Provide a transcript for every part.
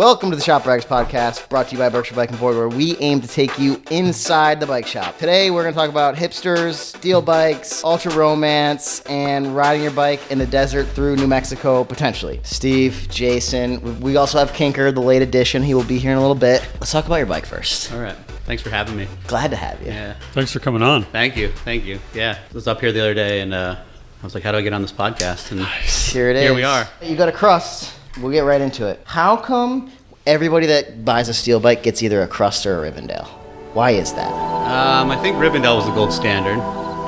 Welcome to the Shop Rags Podcast, brought to you by Berkshire Bike and Board, where we aim to take you inside the bike shop. Today, we're going to talk about hipsters, steel bikes, ultra romance, and riding your bike in the desert through New Mexico, potentially. Steve, Jason, we also have Kinker, the late edition. He will be here in a little bit. Let's talk about your bike first. All right. Thanks for having me. Glad to have you. Yeah. Thanks for coming on. Thank you. Yeah. I was up here the other day, and I was like, how do I get on this podcast? And Here it is. Here we are. You got a crust. We'll get right into it. How come everybody that buys a steel bike gets either a Crust or a Rivendell? Why is that? I think Rivendell was the gold standard,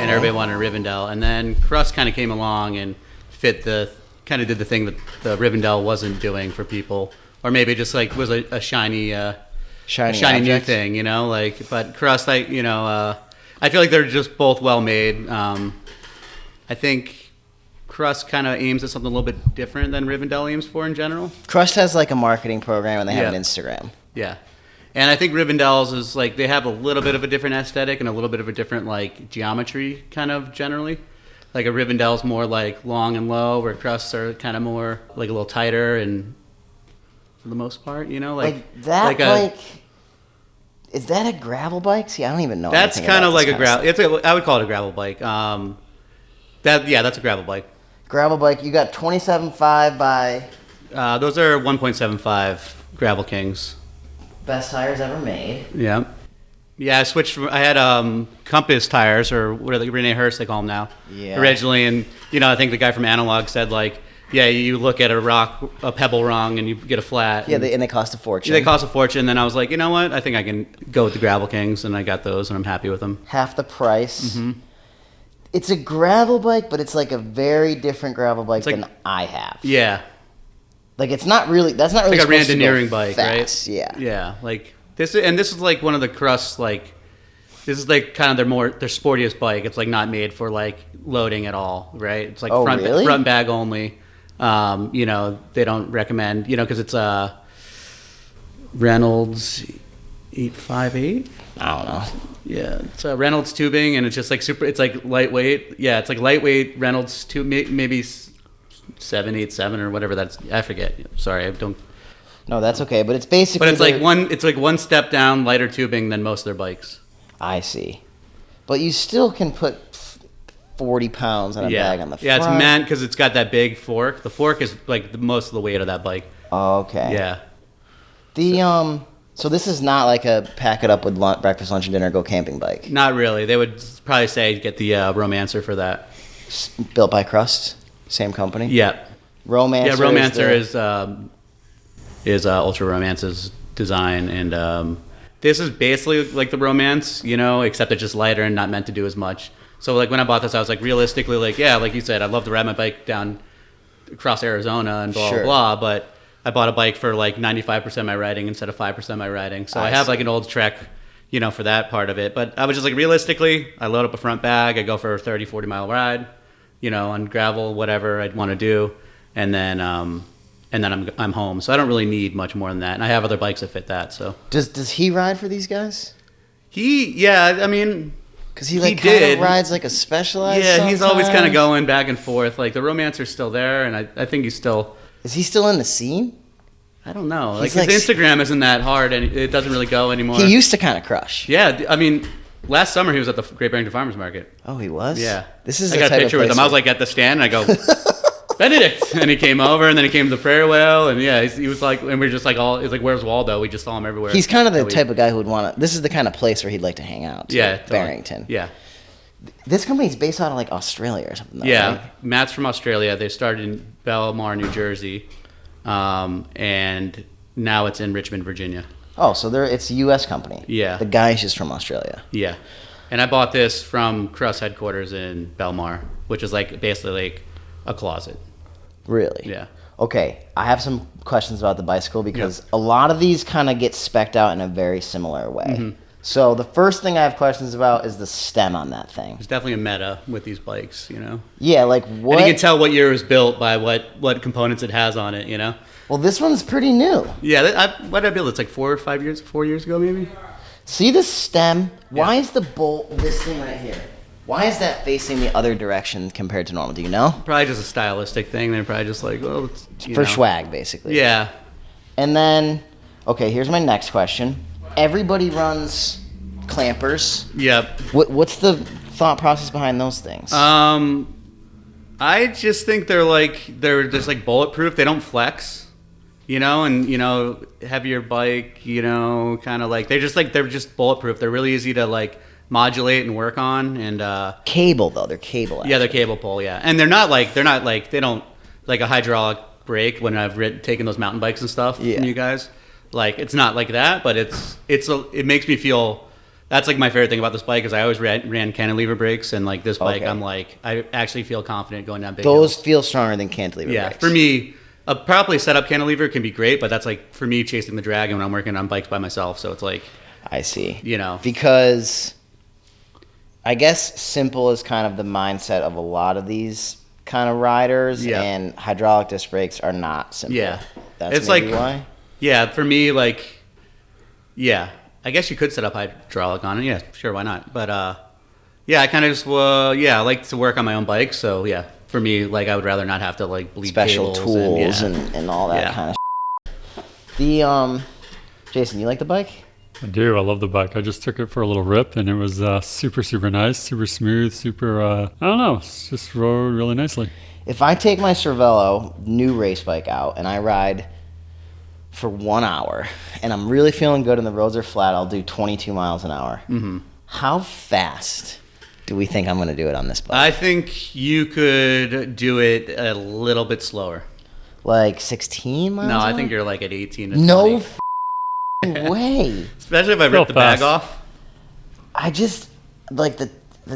and everybody wanted a Rivendell. And then Crust kind of came along and did the thing that the Rivendell wasn't doing for people, or maybe just like was a shiny new thing, you know. Like, but Crust, I feel like they're just both well made. I think Crust kind of aims at something a little bit different than Rivendell aims for in general. Crust has like a marketing program and they have an Instagram. Yeah. And I think Rivendell's is like, they have a little bit of a different aesthetic and a little bit of a different like geometry kind of generally. Like a Rivendell's more like long and low, where Crusts are kind of more like a little tighter and for the most part, you know, like that bike. Is that a gravel bike? See, I don't even know. That's kind of like a gravel. I would call it a gravel bike. That's a gravel bike. Gravel bike. You got 27.5 by. Those are 1.75 Gravel Kings. Best tires ever made. Yeah. Yeah, I switched from, I had Compass tires, or what are they, Rene Hurst they call them now. Yeah. Originally, and I think the guy from Analog said like, yeah, you look at a pebble wrong and you get a flat. Yeah, and they cost a fortune. They cost a fortune. Then I was like, you know what? I think I can go with the Gravel Kings, and I got those, and I'm happy with them. Half the price. Mm-hmm. It's a gravel bike, but it's like a very different gravel bike than I have. Yeah. Like it's not really. That's not really like a randoneering bike, fast. right? Yeah. Yeah. Like this is like one of the Crusts. Like this is like kind of their sportiest bike. It's like not made for like loading at all, right? It's like front bag only. They don't recommend, because it's a Reynolds 858. I don't know. Yeah, it's a Reynolds tubing, and it's just like super. It's like lightweight. Yeah, it's like lightweight Reynolds tube, maybe 787 or whatever. That's, I forget. Sorry, I don't. No, that's okay. But it's basically. But it's like one step down, lighter tubing than most of their bikes. I see, but you still can put 40 pounds on a bag on the front. Yeah, it's meant because it's got that big fork. The fork is like most of the weight of that bike. Oh, okay. Yeah. So this is not like a pack it up with breakfast, lunch, and dinner, go camping bike. Not really. They would probably say get the Romancer for that. Built by Crust, same company. Yeah. Romancer. Yeah, Romancer is Ultra Romance's design, and this is basically like the Romance, except it's just lighter and not meant to do as much. So like when I bought this, I was like realistically like, yeah, like you said, I'd love to ride my bike down across Arizona and blah blah blah, but I bought a bike for like 95% of my riding instead of 5% of my riding. So I have like an old Trek, for that part of it. But I was just like, realistically, I load up a front bag, I go for a 30, 40 mile ride, on gravel, whatever I'd want to do. And then I'm home. So I don't really need much more than that. And I have other bikes that fit that. So does he ride for these guys? Because he kind of rides like a Specialized. Yeah, sometimes. He's always kind of going back and forth. Like the Romancer's still there, and I think he's still. Is he still in the scene? I don't know. Like his Instagram isn't that hard, and it doesn't really go anymore. He used to kind of crush. Yeah, last summer he was at the Great Barrington Farmers Market. Oh, he was? Yeah. I got a picture with him. I was like at the stand, and I go, Benedict, and he came over, and then he came to the Prairie Whale, and yeah, he was like, and we were just like all. It's like, where's Waldo? We just saw him everywhere. He's kind of the type of guy who would want to. This is the kind of place where he'd like to hang out. Yeah, totally. Barrington. Yeah. This company's based out of like Australia or something. Yeah, right? Matt's from Australia. They started in Belmar, New Jersey, and now it's in Richmond, Virginia. Oh, so it's a U.S. company. Yeah. The guy's just from Australia. Yeah, and I bought this from Crust headquarters in Belmar, which is like basically like a closet. Really? Yeah. Okay, I have some questions about the bicycle because a lot of these kind of get spec'd out in a very similar way. Mm-hmm. So the first thing I have questions about is the stem on that thing. It's definitely a meta with these bikes, Yeah, like what? And you can tell what year it was built by what components it has on it, Well, this one's pretty new. Yeah, what did I build? It's like 4 years ago maybe? See the stem? Why is the bolt, this thing right here, why is that facing the other direction compared to normal? Do you know? Probably just a stylistic thing. They're probably just like, well, it's, For swag, basically. Yeah. And then, okay, here's my next question. Everybody runs clampers. Yep. What's the thought process behind those things? I just think they're just like bulletproof. They don't flex, and heavier bike, kind of like they're just bulletproof. They're really easy to like modulate and work on. And cable though, they're cable. Actually. Yeah, they're cable pull. Yeah, and they don't like a hydraulic brake when I've taken those mountain bikes and stuff from you guys. Like it's not like that, but it makes me feel. That's like my favorite thing about this bike is I always ran cantilever brakes, and like this bike, I'm like I actually feel confident going down big hills. Those feel stronger than cantilever brakes. Yeah, for me, a properly set up cantilever can be great, but that's like for me chasing the drag when I'm working on bikes by myself. So it's like I see. Because I guess simple is kind of the mindset of a lot of these kind of riders, and hydraulic disc brakes are not simple. Yeah, that's it's maybe like why. Yeah, for me, I guess you could set up hydraulic on it. Yeah, sure, why not? But I kind of just I like to work on my own bike. So yeah, for me, like I would rather not have to like bleed special cables tools and all that kind of. The Jason, you like the bike? I do. I love the bike. I just took it for a little rip, and it was super, super nice, super smooth, super. I don't know. It's just rode really nicely. If I take my Cervelo new race bike out and I ride for 1 hour and I'm really feeling good and the roads are flat, I'll do 22 miles an hour. Mm-hmm. How fast do we think I'm going to do it on this bike? I think you could do it a little bit slower. Like 16 miles? No, I think you're like at 18 to 20. No way. Especially if I rip the bag off. I just, like, the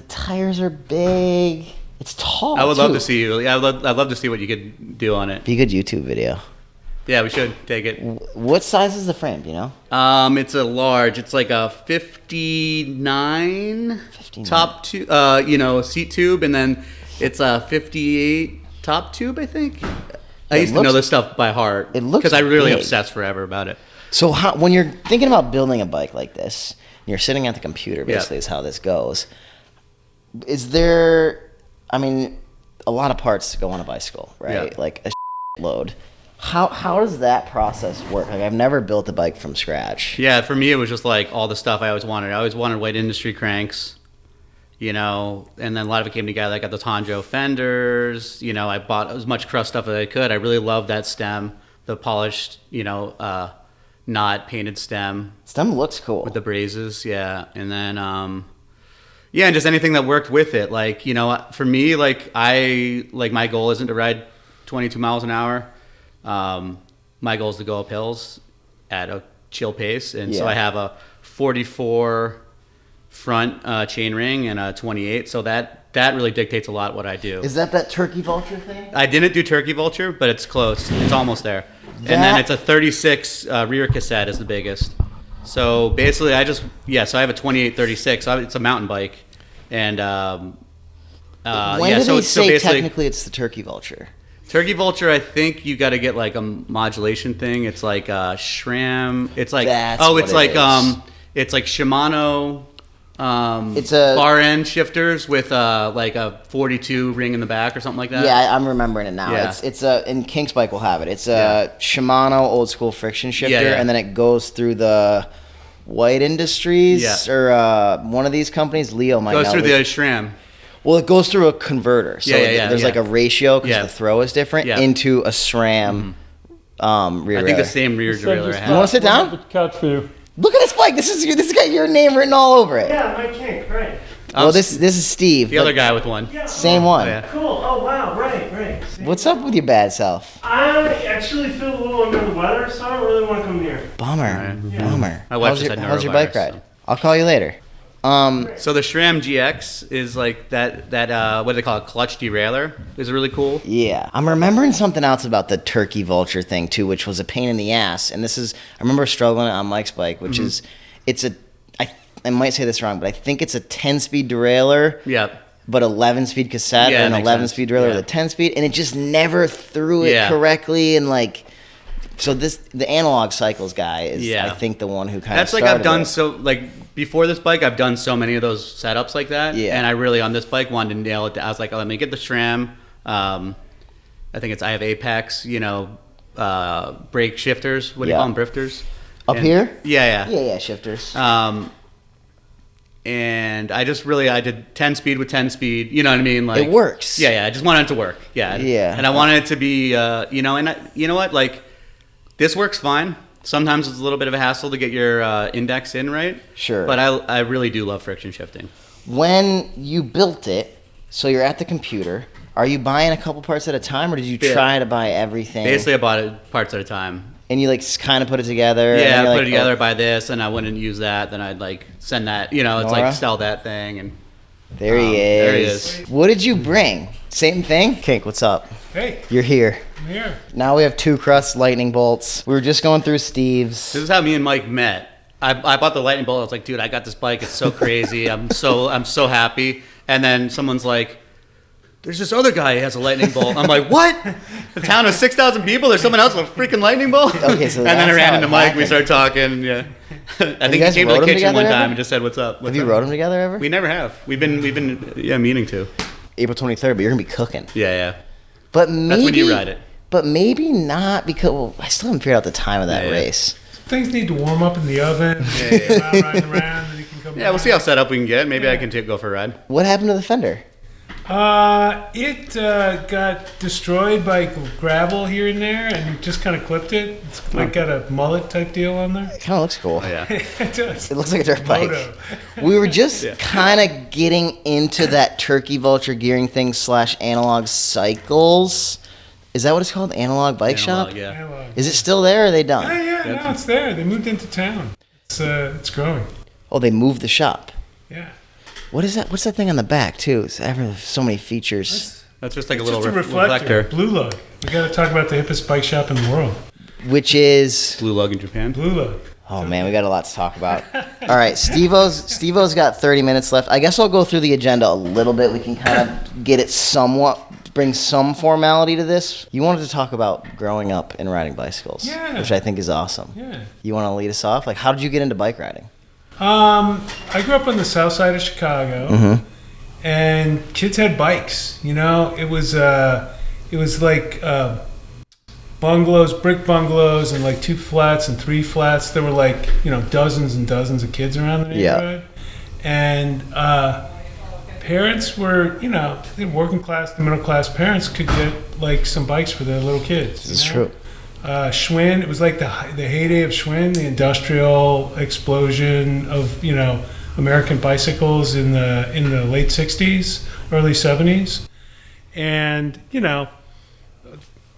tires are big. It's tall, I would love to see you. Yeah, I'd love to see what you could do on it. Be a good YouTube video. Yeah, we should take it. What size is the frame, do you know? It's a large. It's like a 59 top tube, seat tube, and then it's a 58 top tube, I think. I used to know this stuff by heart. It looks because I really big. obsessed forever about it. So when you're thinking about building a bike like this, you're sitting at the computer, basically, is how this goes. Is there, a lot of parts to go on a bicycle, right? Yeah. Like a load. How does that process work? Like I've never built a bike from scratch. Yeah, for me it was just like all the stuff I always wanted. I always wanted white industry cranks, and then a lot of it came together. I got the Tanjo fenders, I bought as much crust stuff as I could. I really loved that stem, the polished, not painted stem. Stem looks cool. With the brazes, yeah. And then and just anything that worked with it. Like, for me, my goal isn't to ride 22 miles an hour. My goal is to go up hills at a chill pace, and so I have a 44 front chain ring and a 28. So that really dictates a lot what I do. Is that Turkey Vulture thing? I didn't do Turkey Vulture, but it's close. It's almost there. And then it's a 36 rear cassette is the biggest. So basically, so I have a 28-36. So it's a mountain bike, and when do they say technically it's the Turkey Vulture? Turkey Vulture, I think you got to get like a modulation thing. It's like SRAM. It's like it's like Shimano. It's a bar end shifters with like a 42 ring in the back or something like that. Yeah, I'm remembering it now. Yeah. It's and Kink's bike will have it. It's a Shimano old school friction shifter, and then it goes through the White Industries or one of these companies. Leo might know. Goes through the SRAM. Well, it goes through a converter. So there's like a ratio because the throw is different into a SRAM rear. I think the same rear derailleur I have. You want to sit down? Couch for you. Look at this bike. This has got your name written all over it. Yeah, my Kink, right. Well, this is Steve. The other guy with one. Yeah, same one. Yeah. Cool. Oh, wow. Right. Same. What's up with your bad self? I actually feel a little under the weather, so I don't really want to come near. Bummer. Right. Yeah. Bummer. My wife How's just had how's your bike ride? so. I'll call you later. So the SRAM GX is like that what do they call it? Clutch derailleur is really cool. Yeah. I'm remembering something else about the Turkey Vulture thing too, which was a pain in the ass. And I remember struggling on Mike's bike, which is, I might say this wrong, but I think it's a 10-speed derailleur. Yep. But 11-speed cassette or an 11-speed derailleur with a 10-speed, and it just never threw it correctly. And so the analog cycles guy is, I think, the one who kind of started I've done it. Before this bike, I've done so many of those setups like that. Yeah. And I really, on this bike, wanted to nail it. I was like, let me get the SRAM. I have Apex, brake shifters. What do you Yeah. call them? Drifters. Up here? Yeah. Yeah, shifters. And I did 10 speed with 10 speed. You know what I mean? Like It works. Yeah. I just wanted it to work. Yeah. Yeah. And I wanted it to be, you know what? Like, this works fine. Sometimes it's a little bit of a hassle to get your index in right. Sure. But I really do love friction shifting. When you built it, so you're at the computer, are you buying a couple parts at a time, or did you try to buy everything? Basically, I bought it parts at a time. And you like kind of put it together? Yeah, and I you're put it together, oh, buy this, and I wouldn't use that. Then I'd like send that, it's Nora? like sell that thing. And There he is. There he is. What did you bring? Same thing? Kink, what's up? Hey, You're here. I'm here. Now we have 2 Crust lightning bolts. We were just going through Steve's. This is how me and Mike met. I bought the lightning bolt. I was like, dude, I got this bike. It's so crazy. I'm so happy. And then someone's like, there's this other guy who has a lightning bolt. I'm like, what? The town of 6,000 people? There's someone else with a freaking lightning bolt? Okay, so and then I that's ran how into it Mike. happened. We started talking. Yeah. I think he guys came to rode the 'em kitchen one together time ever? and just said, what's up? Have you rode them together ever? We never have. We've been meaning to. April 23rd, but you're going to be cooking. Yeah. But maybe, That's when you ride it. But maybe not because, well, I still haven't figured out the time of that Yeah. race. Things need to warm up in the oven. Yeah. Riding around, then you can come Yeah, we'll back. see how set up we can get. Maybe I can go for a ride. What happened to the fender? It got destroyed by gravel here and there, and just kind of clipped it. It's like got a mullet type deal on there. It kind of looks cool. Oh, yeah. It does. It looks like a dirt bike. Moto. We were just kind of getting into that turkey vulture gearing thing / analog cycles. Is that what it's called? Analog bike shop? Yeah. Analog. Is it still there or are they done? Yeah, no, it's there. They moved into town. It's growing. Oh, they moved the shop. Yeah. What is that? What's that thing on the back too? It's ever so many features. That's just like It's a little just a reflector. Blue Lug. We got to talk about the hippest bike shop in the world. Which is Blue Lug in Japan. Blue Lug. oh man, we got a lot to talk about. All right, Steve-O's got 30 minutes left. I guess I'll go through the agenda a little bit. We can kind of get it somewhat, bring some formality to this. You wanted to talk about growing up and riding bicycles, Yeah. which I think is awesome. Yeah. You want to lead us off? Like, how did you get into bike riding? I grew up on the south side of Chicago, and kids had bikes. It was like bungalows, brick bungalows, and like 2 flats and 3 flats. There were like dozens and dozens of kids around the Yeah. neighborhood, and parents were they were working class, the middle class parents could get like some bikes for their little kids. This is true. Schwinn, it was like the heyday of Schwinn, the industrial explosion of American bicycles in the late 60s, early 70s, and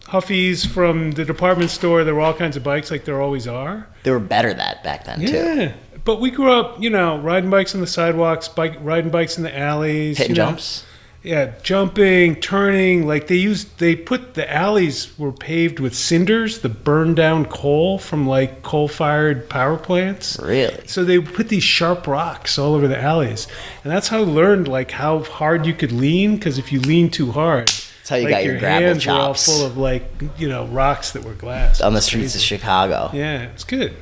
Huffies from the department store. There were all kinds of bikes, like there always are. They were better that back then too. Yeah, but we grew up, riding bikes on the sidewalks, riding bikes in the alleys, Hitting jumps. Yeah, jumping, turning. Like they put the alleys were paved with cinders, the burned down coal from like coal-fired power plants. Really? So they put these sharp rocks all over the alleys, and that's how I learned like how hard you could lean. Because if you lean too hard, That's how you like got your gravel hands were all chops full of like rocks that were glass on the streets of Chicago. Yeah, it's good.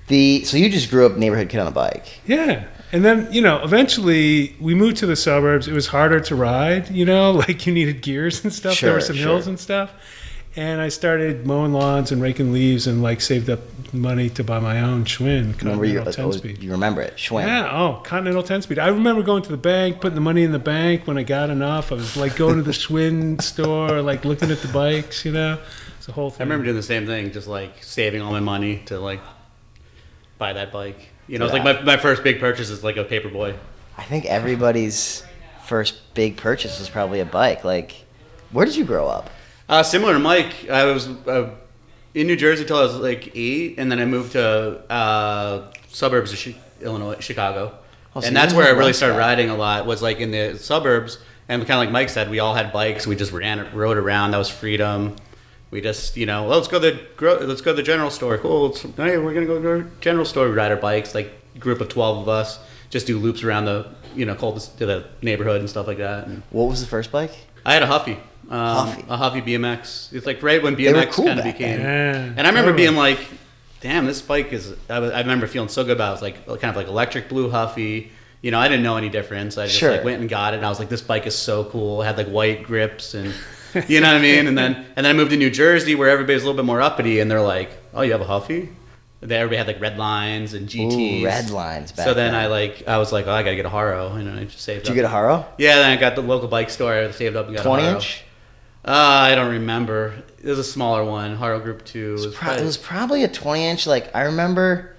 So you just grew up neighborhood kid on a bike. Yeah. And then, eventually we moved to the suburbs. It was harder to ride, like you needed gears and stuff. There were some hills and stuff. And I started mowing lawns and raking leaves and like saved up money to buy my own Schwinn Continental 10-speed. You remember it, Schwinn. Yeah, Continental 10-speed. I remember going to the bank, putting the money in the bank when I got enough. I was like going to the Schwinn store, like looking at the bikes, It's the whole thing. I remember doing the same thing, just like saving all my money to like buy that bike. It's like my first big purchase is like a Paperboy. I think everybody's first big purchase was probably a bike. Like, where did you grow up? Similar to Mike, I was in New Jersey till I was like 8, and then I moved to suburbs of Chicago. Oh, so and you that's were where I in really West started Side. riding a lot, was like in the suburbs. And kind of like Mike said, we all had bikes. We just rode around. That was freedom. We just, let's go to the general store. Cool. Hey, we're gonna go to the general store. We ride our bikes, like a group of 12 of us, just do loops around the, to the neighborhood and stuff like that. And What was the first bike? I had a Huffy, Huffy. a Huffy BMX. It's like right when were BMX cool kind of back became. then. And I remember Totally. being like, damn, this bike is. I remember feeling so good about it. It was like kind of like electric blue Huffy. I didn't know any difference. I just Sure. like went and got it, and I was like, this bike is so cool. It had like white grips, and You know what I mean? And then I moved to New Jersey where everybody's a little bit more uppity, and they're like, "Oh, you have a Huffy?" Everybody had like red lines and GTs. Ooh, red lines back So then then. I was like, "Oh, I gotta get a Haro," and I just saved. Did you get a Haro? Yeah, then I got the local bike store. I saved up and got 20 a Haro. inch? I don't remember. It was a smaller one, Haro Group 2. It was probably a 20 inch. Like, I remember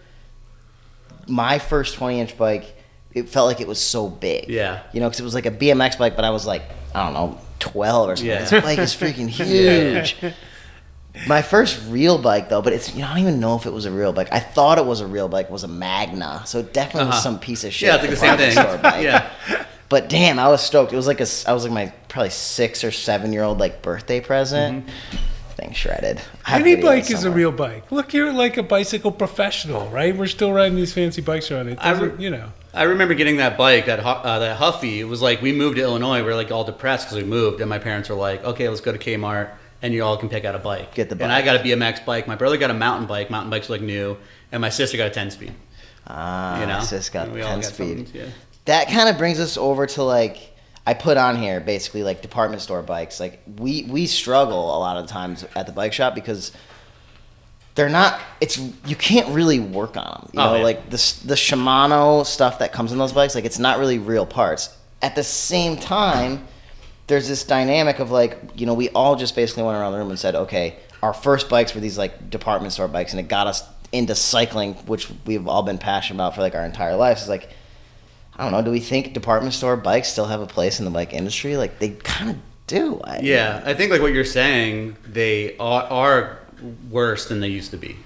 my first 20 inch bike, it felt like it was so big. Yeah. You know, because it was like a BMX bike, but I was like, I don't know, 12 or something. Yeah. This bike is freaking huge. My first real bike, though, but it's, I don't even know if it was a real bike. I thought it was a real bike, was a Magna. So it definitely was some piece of shit. Yeah, it's like the same thing. department store bike. Yeah. But damn, I was stoked. It was like I was like my probably 6 or 7 year old like birthday present. Thing shredded. I have Any videos bike is a somewhere. real bike. Look, you're like a bicycle professional, right? We're still riding these fancy bikes around. It doesn't, I remember getting that bike, that Huffy. It was like we moved to Illinois. We were like all depressed because we moved, and my parents were like, "Okay, let's go to Kmart, and you all can pick out a bike." Get the bike. And I got a BMX bike. My brother got a mountain bike. Mountain bikes were like new, and my sister got a 10-speed. Sis got And the we all 10 got speed. something, yeah. That kind of brings us over to like, I put on here basically like department store bikes. Like we struggle a lot of times at the bike shop because they're not, you can't really work on them. You know, yeah. like the Shimano stuff that comes in those bikes, like it's not really real parts. At the same time, there's this dynamic of like, we all just basically went around the room and said, okay, our first bikes were these like department store bikes, and it got us into cycling, which we've all been passionate about for like our entire lives. It's like, I don't know, do we think department store bikes still have a place in the bike industry? Like, they kind of do. Yeah, I think like what you're saying, they are worse than they used to be.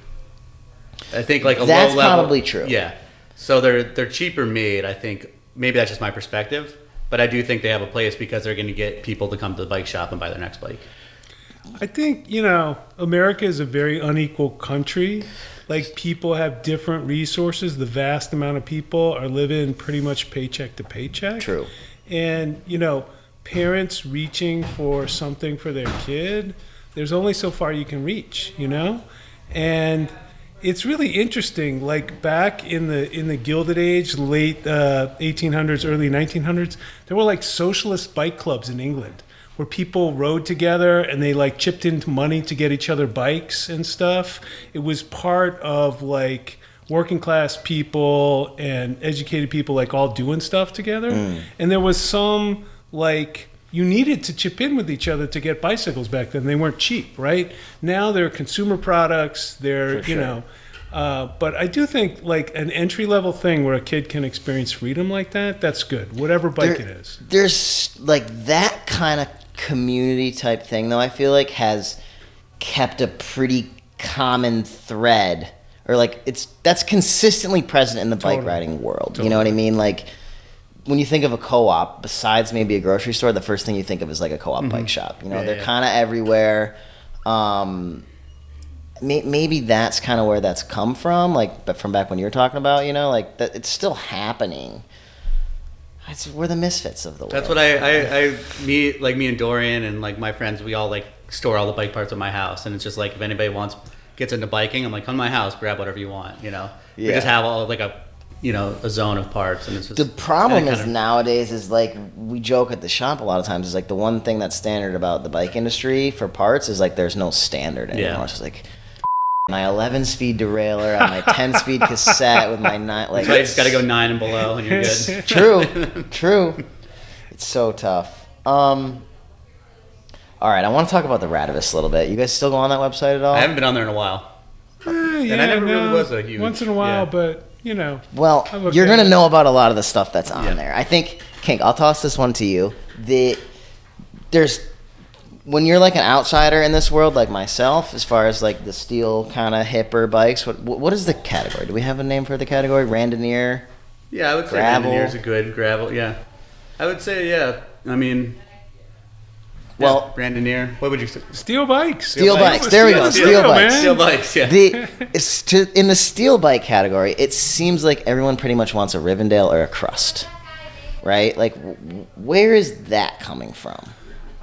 I think like a That's low level, probably true. Yeah, so they're cheaper made. I think maybe that's just my perspective, but I do think they have a place because they're going to get people to come to the bike shop and buy their next bike. I think, America is a very unequal country. Like, people have different resources. The vast amount of people are living pretty much paycheck to paycheck. True. And, parents reaching for something for their kid, there's only so far you can reach, And it's really interesting. Like, back in the Gilded Age, late 1800s, early 1900s, there were like socialist bike clubs in England, where people rode together and they like chipped into money to get each other bikes and stuff. It was part of like working class people and educated people like all doing stuff together. And there was some like, you needed to chip in with each other to get bicycles back then. They weren't cheap, right? Now they're consumer products. They're, For sure. but I do think like an entry level thing where a kid can experience freedom like that, that's good. Whatever bike it is. There's like that kind of community type thing, though, I feel like has kept a pretty common thread, or like that's consistently present in the bike riding world. You know what I mean? Like, when you think of a co-op, besides maybe a grocery store, the first thing you think of is like a co-op bike shop. They're kind of everywhere. Maybe that's kind of where that's come from, like, but from back when you were talking about, like that it's still happening. We're the misfits of the world. That's what me and Dorian and like my friends, we all like store all the bike parts at my house, and it's just like if anybody gets into biking, I'm like, come to my house, grab whatever you want. We just have all like a zone of parts, and it's just the problem is nowadays is like we joke at the shop a lot of times is like the one thing that's standard about the bike industry for parts is like there's no standard anymore. Yeah. It's just like my 11-speed derailleur on my 10-speed cassette with my 9. Like, so you just got to go 9 and below, and you're good. True. It's so tough. All right, I want to talk about the Radivis a little bit. You guys still go on that website at all? I haven't been on there in a while. and I never really was a huge. Once in a while, but Well, you're going to know about a lot of the stuff that's on there. I think, Kink, I'll toss this one to you. When you're like an outsider in this world, like myself, as far as like the steel kind of hipper bikes, what is the category? Do we have a name for the category? Randonneur? Yeah, I would say gravel? Randonneur's a good gravel. Yeah, I would say I mean, well, Randonneur. What would you say? Steel bikes. Steel bikes. There we go. Steel bikes. Steel bikes. Yeah. In the steel bike category, it seems like everyone pretty much wants a Rivendell or a Crust, right? Like, where is that coming from?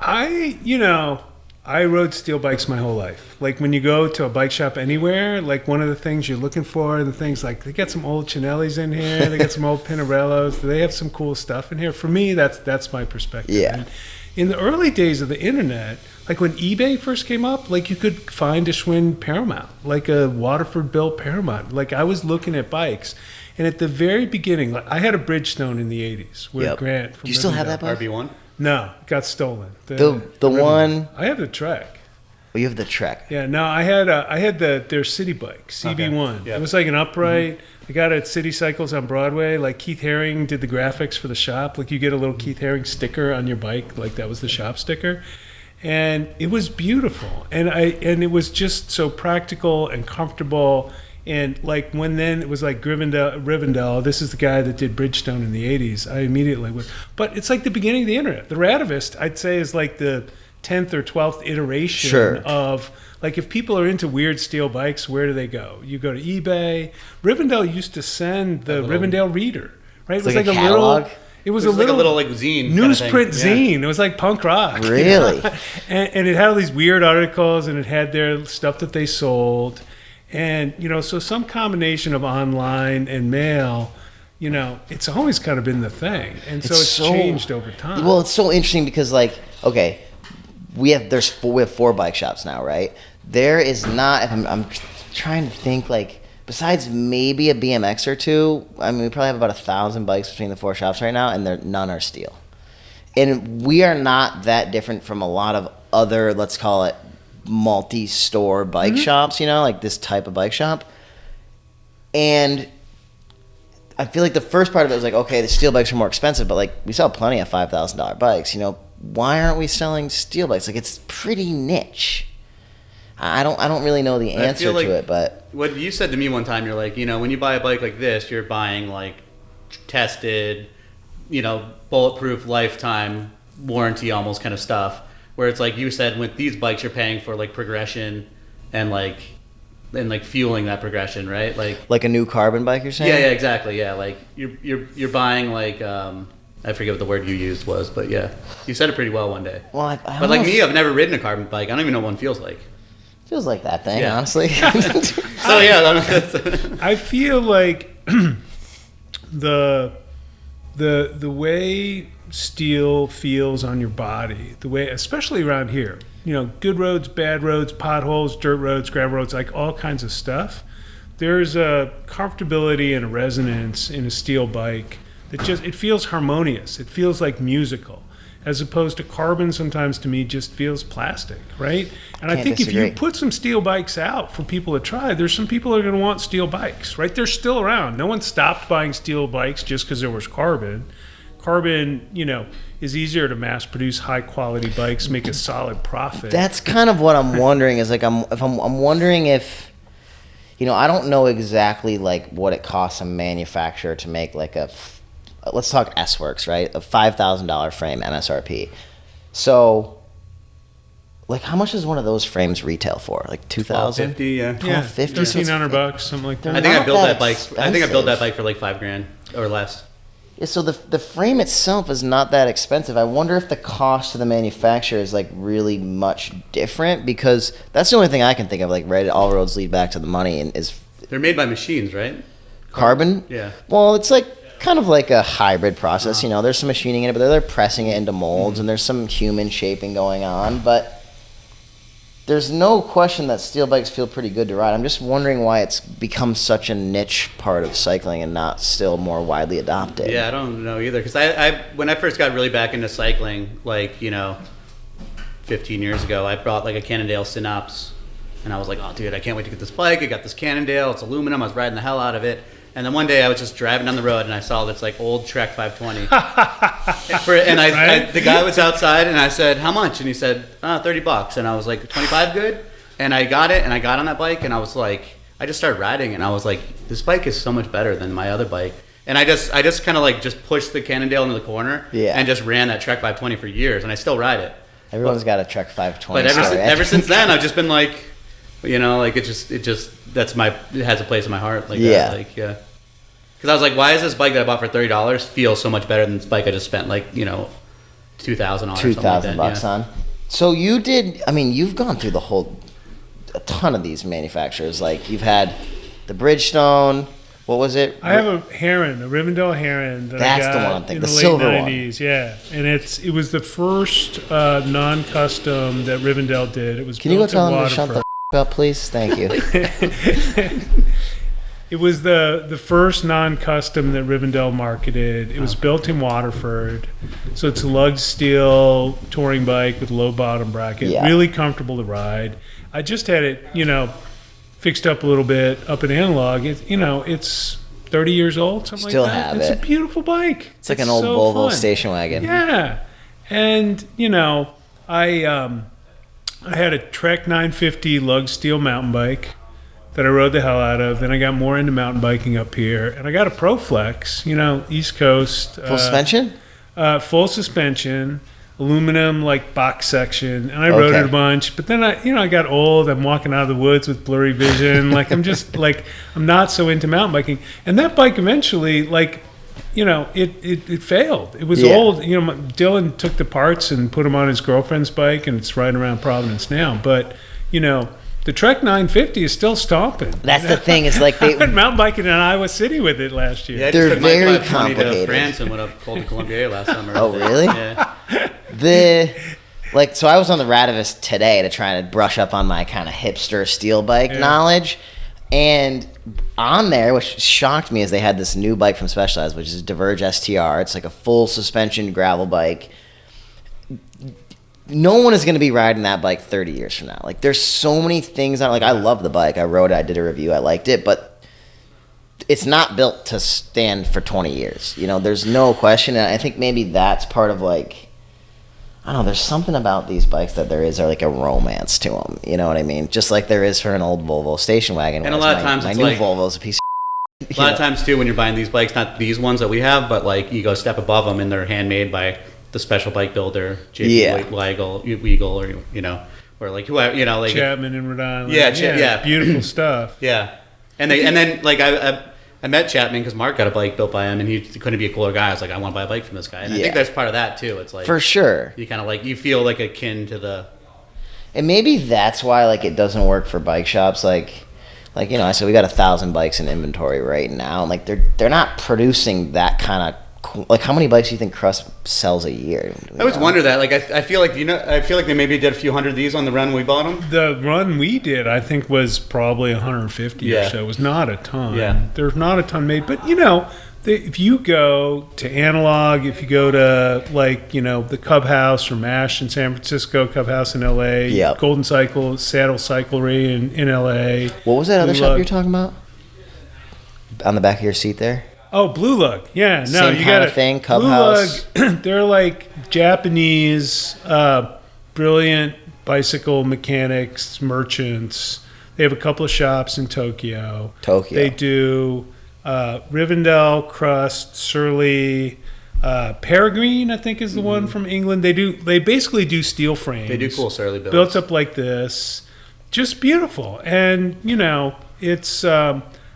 I rode steel bikes my whole life. Like, when you go to a bike shop anywhere, like, one of the things you're looking for, the things like, they got some old Cinellis in here, they got some old Pinarellos, they have some cool stuff in here. For me, that's my perspective. Yeah. in the early days of the internet, like when eBay first came up, like you could find a Schwinn Paramount, like a Waterford built Paramount. Like I was looking at bikes, and at the very beginning, like I had a Bridgestone in the '80s with Yep. Grant. From Do you still have Rivendell. that bike? RB1. No, it got stolen. The Rivendell. one. I have the Trek. Well, you have the Trek. Yeah, no, I had their city bike, CB1. Okay. Yeah. It was like an upright. I got it at City Cycles on Broadway. Like Keith Haring did the graphics for the shop. Like you get a little Keith Haring sticker on your bike, like that was the shop sticker. And it was beautiful. And it was just so practical and comfortable. And like when then it was like Rivendell, this is the guy that did Bridgestone in the 80s. I immediately was. But it's like the beginning of the internet. The Radavist, I'd say, is like the 10th or 12th iteration Sure. of, like, if people are into weird steel bikes, where do they go? You go to eBay. Rivendell used to send the Rivendell Reader, right? It was like like a a little. catalog? It was It was a like little like zine. kind of thing. newsprint Yeah. zine. It was like punk rock. you Really? know? And it had all these weird articles, and it had their stuff that they sold. And, so some combination of online and mail, it's always kind of been the thing. And so it's changed over time. Well, it's so interesting because, like, okay, we have 4 bike shops now, right? There is not. If I'm trying to think, like, besides maybe a BMX or two. I mean, we probably have about 1,000 bikes between the 4 shops right now, and none are steel. And we are not that different from a lot of other, let's call it, multi-store bike shops. Like this type of bike shop. And I feel like the first part of it was like, okay, the steel bikes are more expensive, but like we sell plenty of $5,000 bikes. Why aren't we selling steel bikes? Like it's pretty niche. I don't really know the answer like to it, but what you said to me one time, you're like, when you buy a bike like this, you're buying like tested, bulletproof, lifetime warranty, almost kind of stuff. Where it's like you said, with these bikes, you're paying for like progression and fueling that progression, right? Like a new carbon bike, you're saying? Yeah, exactly. Yeah, like you're buying like I forget what the word you used was, but yeah, you said it pretty well one day. Well, but like me, I've never ridden a carbon bike. I don't even know what one feels like. Feels like that thing, Yeah. honestly. So yeah, I feel like the way steel feels on your body, the way, especially around here, good roads, bad roads, potholes, dirt roads, gravel roads, like all kinds of stuff. There's a comfortability and a resonance in a steel bike that it feels harmonious. It feels like musical, as opposed to carbon. Sometimes to me just feels plastic, right? And I Can't think disagree. if you put some steel bikes out for people to try, there's some people that are going to want steel bikes, right? They're still around. No one stopped buying steel bikes just because there was carbon. Carbon, is easier to mass produce high quality bikes, make a solid profit. That's kind of what I'm wondering. Is like I'm wondering if, I don't know exactly like what it costs a manufacturer to make like let's talk S-Works, right? A $5,000 frame MSRP. So, like, how much does one of those frames retail for? Like $2,000? $1,250, yeah. yeah, $1,250, so it's- $1,300, something like that. I think I Not built that that bike. I think I built that expensive. bike for like $5,000 or less. Yeah, so the frame itself is not that expensive. I wonder if the cost to the manufacturer is like really much different, because that's the only thing I can think of. Like, right, all roads lead back to the money, and is They're made by machines, right? carbon. Yeah. Well, it's like kind of like a hybrid process. There's some machining in it, but they're pressing it into molds, and there's some human shaping going on. But there's no question that steel bikes feel pretty good to ride. I'm just wondering why it's become such a niche part of cycling and not still more widely adopted. Yeah, I don't know either. Because I when I first got really back into cycling, 15 years ago, I brought like a Cannondale Synapse, and I was like, oh, dude, I can't wait to get this bike. I got this Cannondale. It's aluminum. I was riding the hell out of it. And then one day I was just driving down the road, and I saw this like old Trek 520. The guy was outside, and I said, how much? And he said, $30. And I was like, 25 good? And I got it, and I got on that bike, and I was like, I just started riding, and I was like, this bike is so much better than my other bike. And I just kind of like just pushed the Cannondale into the corner, Yeah. and just ran that Trek 520 for years, and I still ride it. Everyone's got a Trek 520. But story. ever since then, I've just been like, it just it has a place in my heart. Like Yeah. that, yeah. Because I was like, why is this bike that I bought for $30 feel so much better than this bike I just spent $2,000 on? Or something like that, $2,000 yeah. on. So you've gone through a ton of these manufacturers. Like you've had the Bridgestone. What was it? I have a Heron, a Rivendell Heron that That's I the got one I'm thinking, in the the late silver one. 90s. Yeah, and it was the first non-custom that Rivendell did. It was Can you go built tell in him to shut the Waterford. up, please? Thank you. It was the first non-custom that Rivendell marketed. It was built in Waterford, so it's a lug steel touring bike with low bottom bracket, Yeah. really comfortable to ride. I just had it, fixed up a little bit up in analog. it's 30 years old, something Still like that. have It's it. a beautiful bike. It's like an old so Volvo fun. station wagon. Yeah, and I had a Trek 950 lug steel mountain bike that I rode the hell out of. Then I got more into mountain biking up here, and I got a ProFlex, East Coast. Full suspension? Full suspension, aluminum like box section, and I rode Okay. it a bunch. But then I got old. I'm walking out of the woods with blurry vision. Like I'm just like I'm not so into mountain biking. And that bike eventually, it failed. It was Yeah. old. Dylan took the parts and put them on his girlfriend's bike, and it's riding around Providence now. But the Trek 950 is still stomping. That's the thing. It's like I went mountain biking in Iowa City with it last year. Yeah, I They're just took my very 520 complicated. to France and went up Col de Colombier last summer. Oh, really? Yeah. So I was on the Radivis today to try to brush up on my kind of hipster steel bike Yeah. knowledge. And on there, which shocked me, is they had this new bike from Specialized, which is Diverge STR. It's like a full suspension gravel bike. No one is going to be riding that bike 30 years from now. Like, there's so many things on it. Like, I love the bike. I rode it. I did a review. I liked it. But it's not built to stand for 20 years. There's no question. And I think maybe that's part of, like, I don't know, there's something about these bikes that there is like a romance to them. You know what I mean? Just like there is for an old Volvo station wagon. And a whereas lot of times my it's new like- Volvo's a piece of A lot of times too, when you're buying these bikes, not these ones that we have, but like you go a step above them, and they're handmade by the special bike builder, JP Yeah. Weigel, or like whoever, like Chapman in Rhode Island. Yeah, yeah. Beautiful stuff. yeah. And then like I met Chapman because Mark got a bike built by him, and he couldn't be a cooler guy. I was like, I want to buy a bike from this guy, and I Yeah. think that's part of that too. It's like for sure. you kind of like you feel like akin to the And maybe that's why like it doesn't work for bike shops. Like I said, we got 1,000 bikes in inventory right now, and like they're not producing that kind of. Like, how many bikes do you think Crust sells a year? I always wonder that. Like, I feel like they maybe did a few hundred of these on the run we bought them. The run we did, I think, was probably 150 Yeah. or so. It was not a ton. Yeah. There's not a ton made. But, if you go to Analog, if you go to, the Cub House or MASH in San Francisco, Cub House in L.A., Yep. Golden Cycle, Saddle Cyclery in L.A. What was that other Blue shop Lug. you're talking about? On the back of your seat there? Oh, Blue Lug. Yeah, no, Same you kinda got thing, Cub Blue House. Lug, they're like Japanese, brilliant bicycle mechanics, merchants. They have a couple of shops in Tokyo. They do Rivendell, Crust, Surly, Peregrine, I think is the one from England. They basically do steel frames. They do cool Surly builds. Built up like this. Just beautiful. And, it's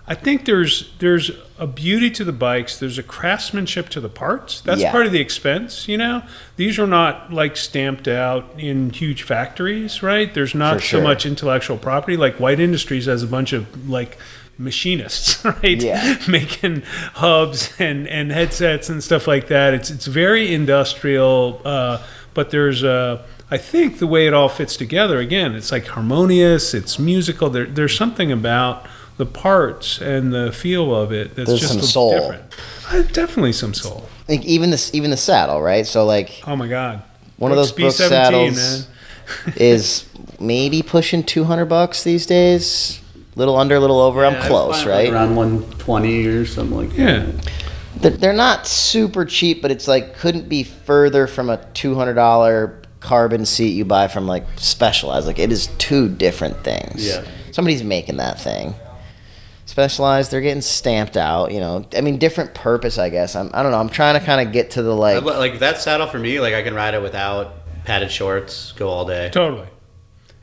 I think there's a beauty to the bikes. There's a craftsmanship to the parts. That's Yeah. part of the expense, These are not like stamped out in huge factories, right? There's not For sure. so much intellectual property. Like White Industries has a bunch of like machinists, right? Yeah. Making hubs and headsets and stuff like that. It's very industrial, but there's I think the way it all fits together, again, it's like harmonious, it's musical. There's something about the parts and the feel of it that's There's just some a soul. different. Definitely some soul. Like even the saddle, right? So like Oh my God. one of those Brooks B17, saddles is maybe pushing $200 these days. Little under, little over. I'm close, right? Around 120 or something like that. Yeah. They're not super cheap, but it's like couldn't be further from a $200 carbon seat you buy from like Specialized. Like it is two different things. Yeah. Somebody's making that thing. Specialized, they're getting stamped out. I mean, different purpose, I guess. I don't know. I'm trying to kind of get to the Like that saddle for me, like I can ride it without padded shorts, go all day. Totally.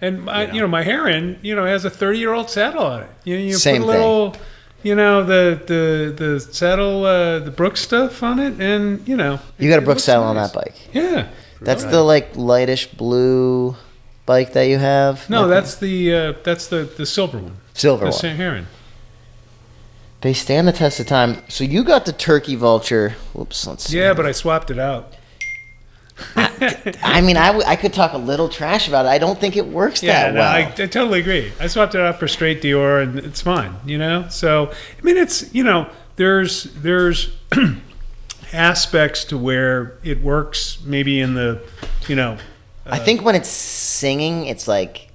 And my Heron, has a 30-year-old saddle on it. You Same put a little, the saddle, the Brooks stuff on it, and You got a it Brooks looks saddle on nice. that bike. Yeah. That's the like lightish blue bike that you have. No, I think. that's the silver one. Silver The one. Heron. They stand the test of time. So you got the Turkey Vulture. Whoops, let's see. Yeah, but I swapped it out. I mean, I could talk a little trash about it. I don't think it works that well. I totally agree. I swapped it out for straight Dior, and it's fine. So I mean, it's there's aspects to where it works. Maybe in the I think when it's singing, it's like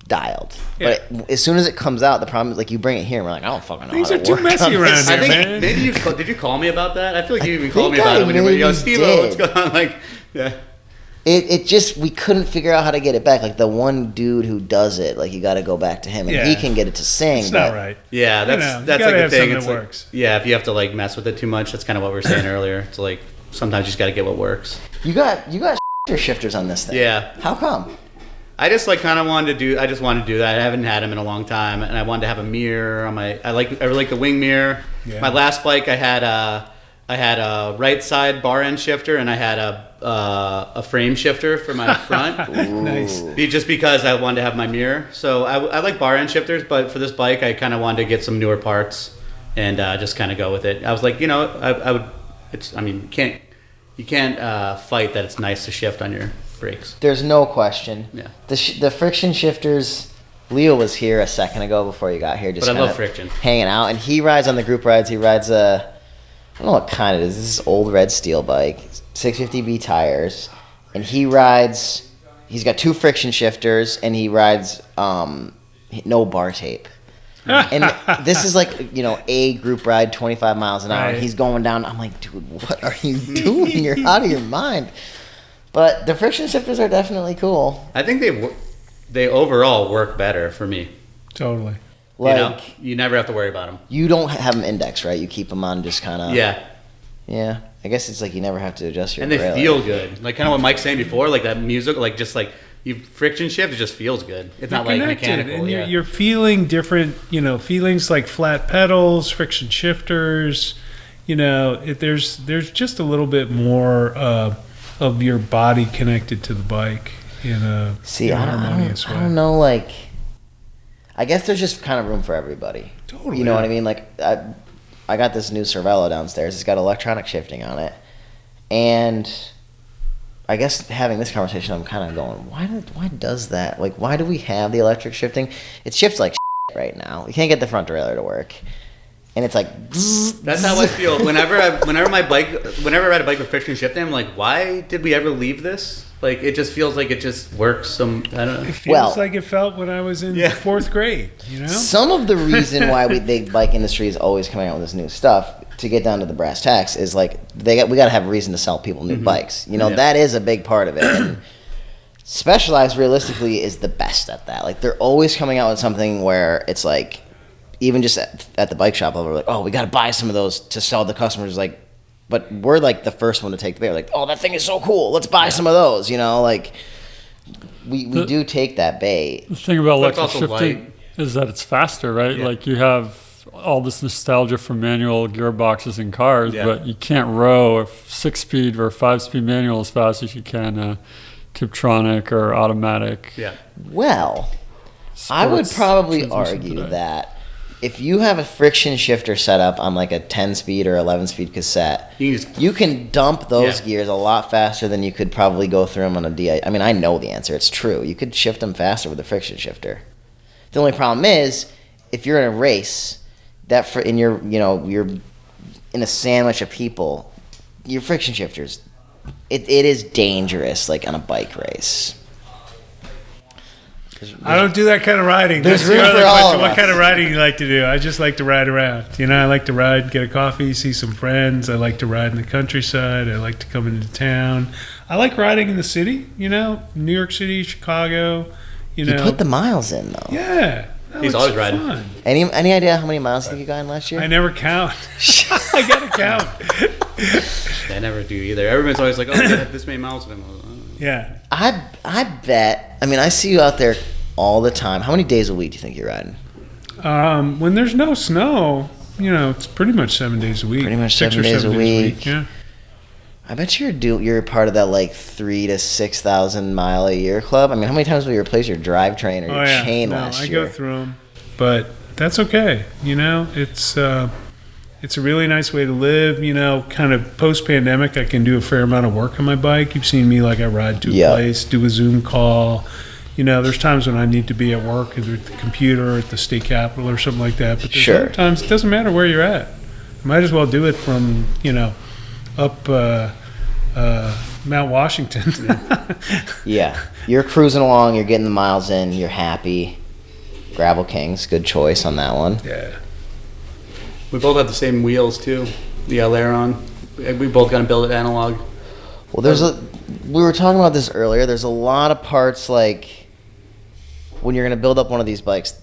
dialed. Yeah. But as soon as it comes out, the problem is like you bring it here and we're like, I don't fucking know Things how are to too work messy on around this. here, I think man. maybe did you call me about that? I feel like you even called me think about I it when you were, maybe Steve, did. what's going on? Like, yeah. It just, we couldn't figure out how to get it back. Like the one dude who does it, like you got to go back to him and Yeah. he can get it to sing. It's but not right. Yeah, You that's know, you that's gotta like the have thing. something It's that like, works. yeah, if you have to like mess with it too much, that's kind of what we were saying earlier. It's like sometimes you just got to get what works. You got shifters on this thing. Yeah. How come? I just like kind of wanted to do. I just wanted to do that. I haven't had them in a long time, and I wanted to have a mirror on my. I really like the wing mirror. Yeah. My last bike, I had a right side bar end shifter, and I had a frame shifter for my front. Nice. Just because I wanted to have my mirror. So I like bar end shifters, but for this bike, I kind of wanted to get some newer parts and just kind of go with it. I was like, I would. It's. I mean, you can't fight that it's nice to shift on your brakes. There's no question. Yeah. The friction shifters. Leo was here a second ago before you got here. Just But I love kinda friction. hanging out, and he rides on the group rides. He rides I don't know what kind it is. This is old red steel bike, 650B tires, and he rides. He's got 2 friction shifters, and he rides no bar tape. And this is like a group ride, 25 miles an hour. Right. And he's going down. I'm like, dude, what are you doing? You're out of your mind. But the friction shifters are definitely cool. I think they overall work better for me. Totally. Like You never have to worry about them. you don't have them indexed, right? You keep them on just kind of. Yeah, Yeah. I guess it's like you never have to adjust your. and they derailleur. feel good. Like kind of what Mike's saying before, like that music, like just like you friction shift, it just feels good. It's not like Connected, mechanical. and Yeah. you're feeling different. Feelings like flat pedals, friction shifters. There's just a little bit more of your body connected to the bike in a See, I harmonious way. don't know. Like, I guess there's just kind of room for everybody. Totally. You know what I mean? Like, I got this new Cervelo downstairs. It's got electronic shifting on it, and I guess having this conversation, I'm kind of going, why does that? Like, why do we have the electric shifting? It shifts like right now. You can't get the front derailleur to work, and it's like. That's how I feel. Whenever I ride a bike with friction shifting, I'm like, why did we ever leave this? Like, it just feels like it just works. I don't know. It feels Well- like it felt when I was in Yeah. 4th grade. Some of the reason why the bike industry is always coming out with this new stuff, to get down to the brass tacks, is like we got to have a reason to sell people new bikes. Yeah. That is a big part of it. And Specialized realistically is the best at that. Like they're always coming out with something where it's like, even just at the bike shop level, we're like, oh, we got to buy some of those to sell to customers. Like, but we're like the first one to take the bait. We're like, oh, that thing is so cool. Let's buy some of those. Like we do take that bait. The thing about But it's electric also shifting is that it's faster, right? Yeah. Like you have all this nostalgia for manual gearboxes in cars, Yeah. but you can't row a 6-speed or a 5-speed manual as fast as you can a Tiptronic or automatic. Yeah. Well, I would sports probably transmission argue today. that if you have a friction shifter set up on like a 10-speed or 11-speed cassette, you can dump those Yeah. gears a lot faster than you could probably go through them on a DI. I mean, I know the answer. It's true. You could shift them faster with a friction shifter. The only problem is, if you're in a race, and you're in a sandwich of people, your friction shifters, it is dangerous, like on a bike race. I don't do that kind of riding. There's That's the room other for all question. of What us. kind of riding you like to do? I just like to ride around. I like to ride, get a coffee, see some friends. I like to ride in the countryside. I like to come into town. I like riding in the city, New York City, Chicago, You put the miles in, though. Yeah. No, He's it's always riding. fun. Any idea how many miles you think you got in last year? I never count. I got to count. I never do either. Everyone's always like, oh, yeah, this many miles. And I'm like, oh. Yeah. I bet. I mean, I see you out there all the time. How many days a week do you think you're riding? When there's no snow, it's pretty much 7 days a week. Pretty much 6 7 or days 7 a week. Yeah. I bet you're part of that like 3,000 to 6,000 mile a year club. I mean, how many times will you replace your drivetrain or your chain last I year? go through them, but that's okay. It's It's a really nice way to live. Kind of post-pandemic, I can do a fair amount of work on my bike. You've seen me, like I ride to a place, do a Zoom call. There's times when I need to be at work, either at the computer or at the state capitol or something like that. But there's other times it doesn't matter where you're at. You might as well do it from, up Mount Washington. Yeah. You're cruising along, you're getting the miles in, you're happy. Gravel Kings, good choice on that one. Yeah. We both have the same wheels too, the Aileron. We both got to build it analog. Well, we were talking about this earlier. There's a lot of parts, like when you're going to build up one of these bikes,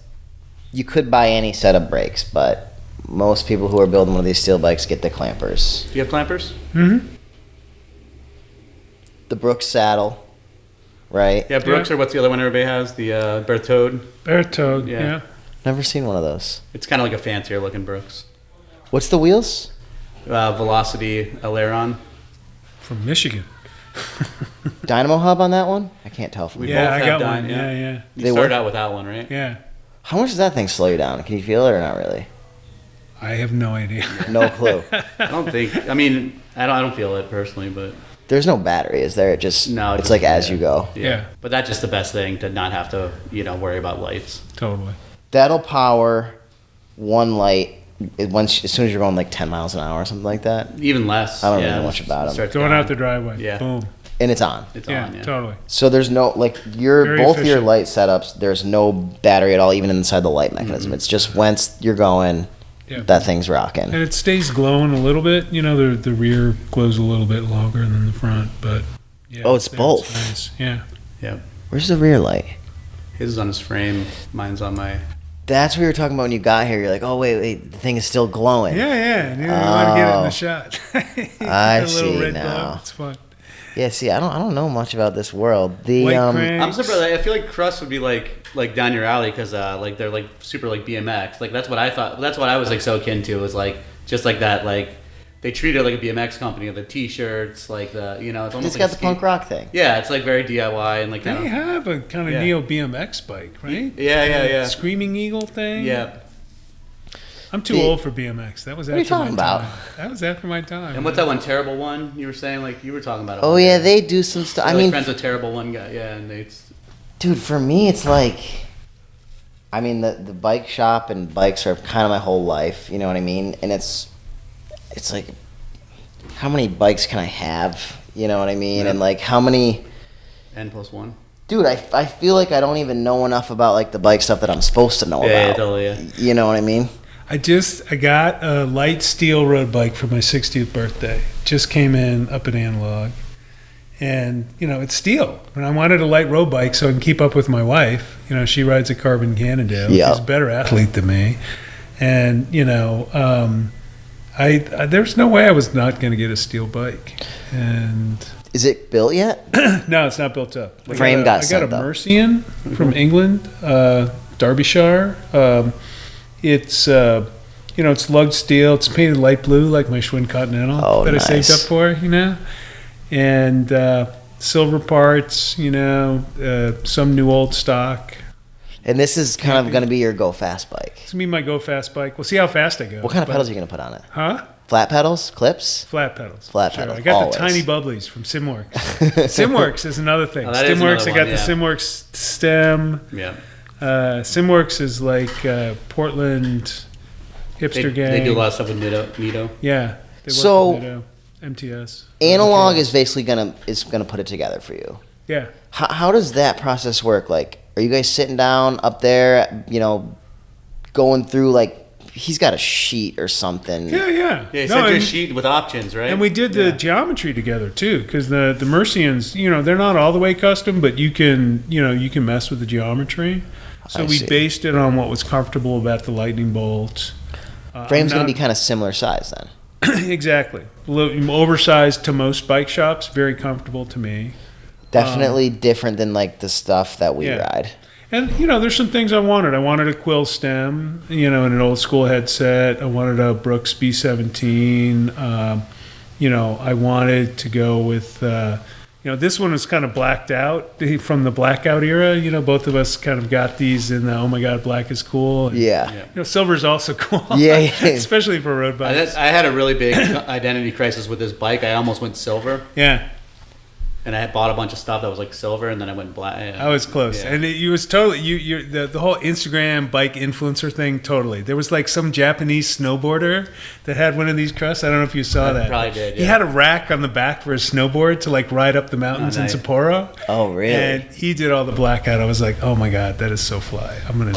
you could buy any set of brakes, but most people who are building one of these steel bikes get the clampers. Do you have clampers? Mm-hmm. The Brooks saddle, right? Yeah, Brooks, or what's the other one everybody has? The Bertode. Bertode, yeah. Never seen one of those. It's kind of like a fancier looking Brooks. What's the wheels? Velocity Aileron. From Michigan. Dynamo hub on that one? I can't tell from We here. both I have got Dyne, one. yeah. Yeah. You started out with that one, right? Yeah. How much does that thing slow you down? Can you feel it or not really? I have no idea. No clue. I don't think. I mean, I don't feel it personally, but There's no battery, is there? It's just, like as you go. Yeah. But that's just the best thing, to not have to, worry about lights. Totally. That'll power one light as soon as you're going like 10 miles an hour or something like that. Even less. I don't really know much about 'em. Starts Going out the driveway. Yeah. Boom. And it's on. It's Yeah, on, yeah. totally. So there's no, like, Very both your efficient. light setups, there's no battery at all, even inside the light mechanism. It's just once you're going, Yeah. that thing's rocking. And it stays glowing a little bit. The rear glows a little bit longer than the front, but yeah. Oh, it's both. Nice. Yeah. Yeah. Where's the rear light? His is on his frame. Mine's on my... That's what we were talking about when you got here. You're like, oh, wait, the thing is still glowing. Yeah, yeah. You want to get it in the shot. I A little see red now. glow. It's fun. Yeah, see, I don't know much about this world. The White I'm cranks. surprised. I feel like Crust would be like down your alley because like they're like super like BMX. Like that's what I thought. That's what I was like so akin to, was like just like that. Like they treat it like a BMX company. The T-shirts, like the it's almost It's like got a the skate- punk rock thing. Yeah, it's like very DIY and like They kind of have a kind of Yeah. neo BMX bike, right? yeah. Screaming Eagle thing. Yeah. I'm too The- old for BMX. That was What are you after my talking about? time. That was after my time. And what's that one terrible one you were saying? Like you were talking about it. Oh, yeah, they do some stuff. I They're, like, mean, friends with terrible one guy. Yeah, and it's dude, for me, it's like, I mean, the bike shop and bikes are kind of my whole life. You know what I mean? And it's like, how many bikes can I have? You know what I mean? Yeah. And like, how many? N+1. Dude, I feel like I don't even know enough about like the bike stuff that I'm supposed to know Yeah, about. totally. Yeah. You know what I mean? I got a light steel road bike for my 60th birthday. Just came in up at Analog. And, it's steel. And I wanted a light road bike so I can keep up with my wife. She rides a Carbon Cannondale. Yeah. She's a better athlete than me. And, I there's no way I was not going to get a steel bike. And Is it built yet? no, it's not built up. Frame got I got sent, a though. Mercian from England, Derbyshire. It's it's lugged steel. It's painted light blue like my Schwinn Continental Oh, that I saved nice. up for. And silver parts. Some new old stock. And this is kind of going to be your go fast bike. It's gonna be my go fast bike. We'll see how fast I go. What kind of But- pedals are you going to put on it? Huh? Flat pedals? Clips? Flat pedals. Flat Sure. pedals, I got always. the tiny bubblies from Simworks. Simworks is another thing. Oh, that is Simworks, another I got one, the yeah. Simworks stem. Yeah. Simworks is like Portland hipster gang. They do a lot of stuff with Nito. Yeah. They work So- with Nitto, MTS. Analog is basically gonna put it together for you. Yeah. How does that process work? Like, are you guys sitting down up there, going through, like, he's got a sheet or something? Yeah. Yeah, he No, sent you a and- sheet with options, right? And we did the geometry together too, because the Mercians, they're not all the way custom, but you can mess with the geometry. So I we see. based it on what was comfortable about the lightning bolt. Frame's I'm gonna be not- kind of similar size then. Exactly. Oversized to most bike shops, very comfortable to me. Definitely different than like the stuff that we Yeah. ride. And, there's some things I wanted. I wanted a quill stem, in an old school headset. I wanted a Brooks B17. I wanted to go with, this one was kind of blacked out from the blackout era. Both of us kind of got these in the, oh my God, black is cool. And, Yeah. silver's also cool. Yeah. Especially for road bikes. I had a really big identity crisis with this bike. I almost went silver. Yeah. And I had bought a bunch of stuff that was like silver, and then I went black. I was close, and you was totally the whole Instagram bike influencer thing. Totally, there was like some Japanese snowboarder that had one of these crests. I don't know if you saw that. Probably did. Yeah. He had a rack on the back for his snowboard to like ride up the mountains in Sapporo. Oh, really? And he did all the blackout. I was like, oh my God, that is so fly. I'm gonna.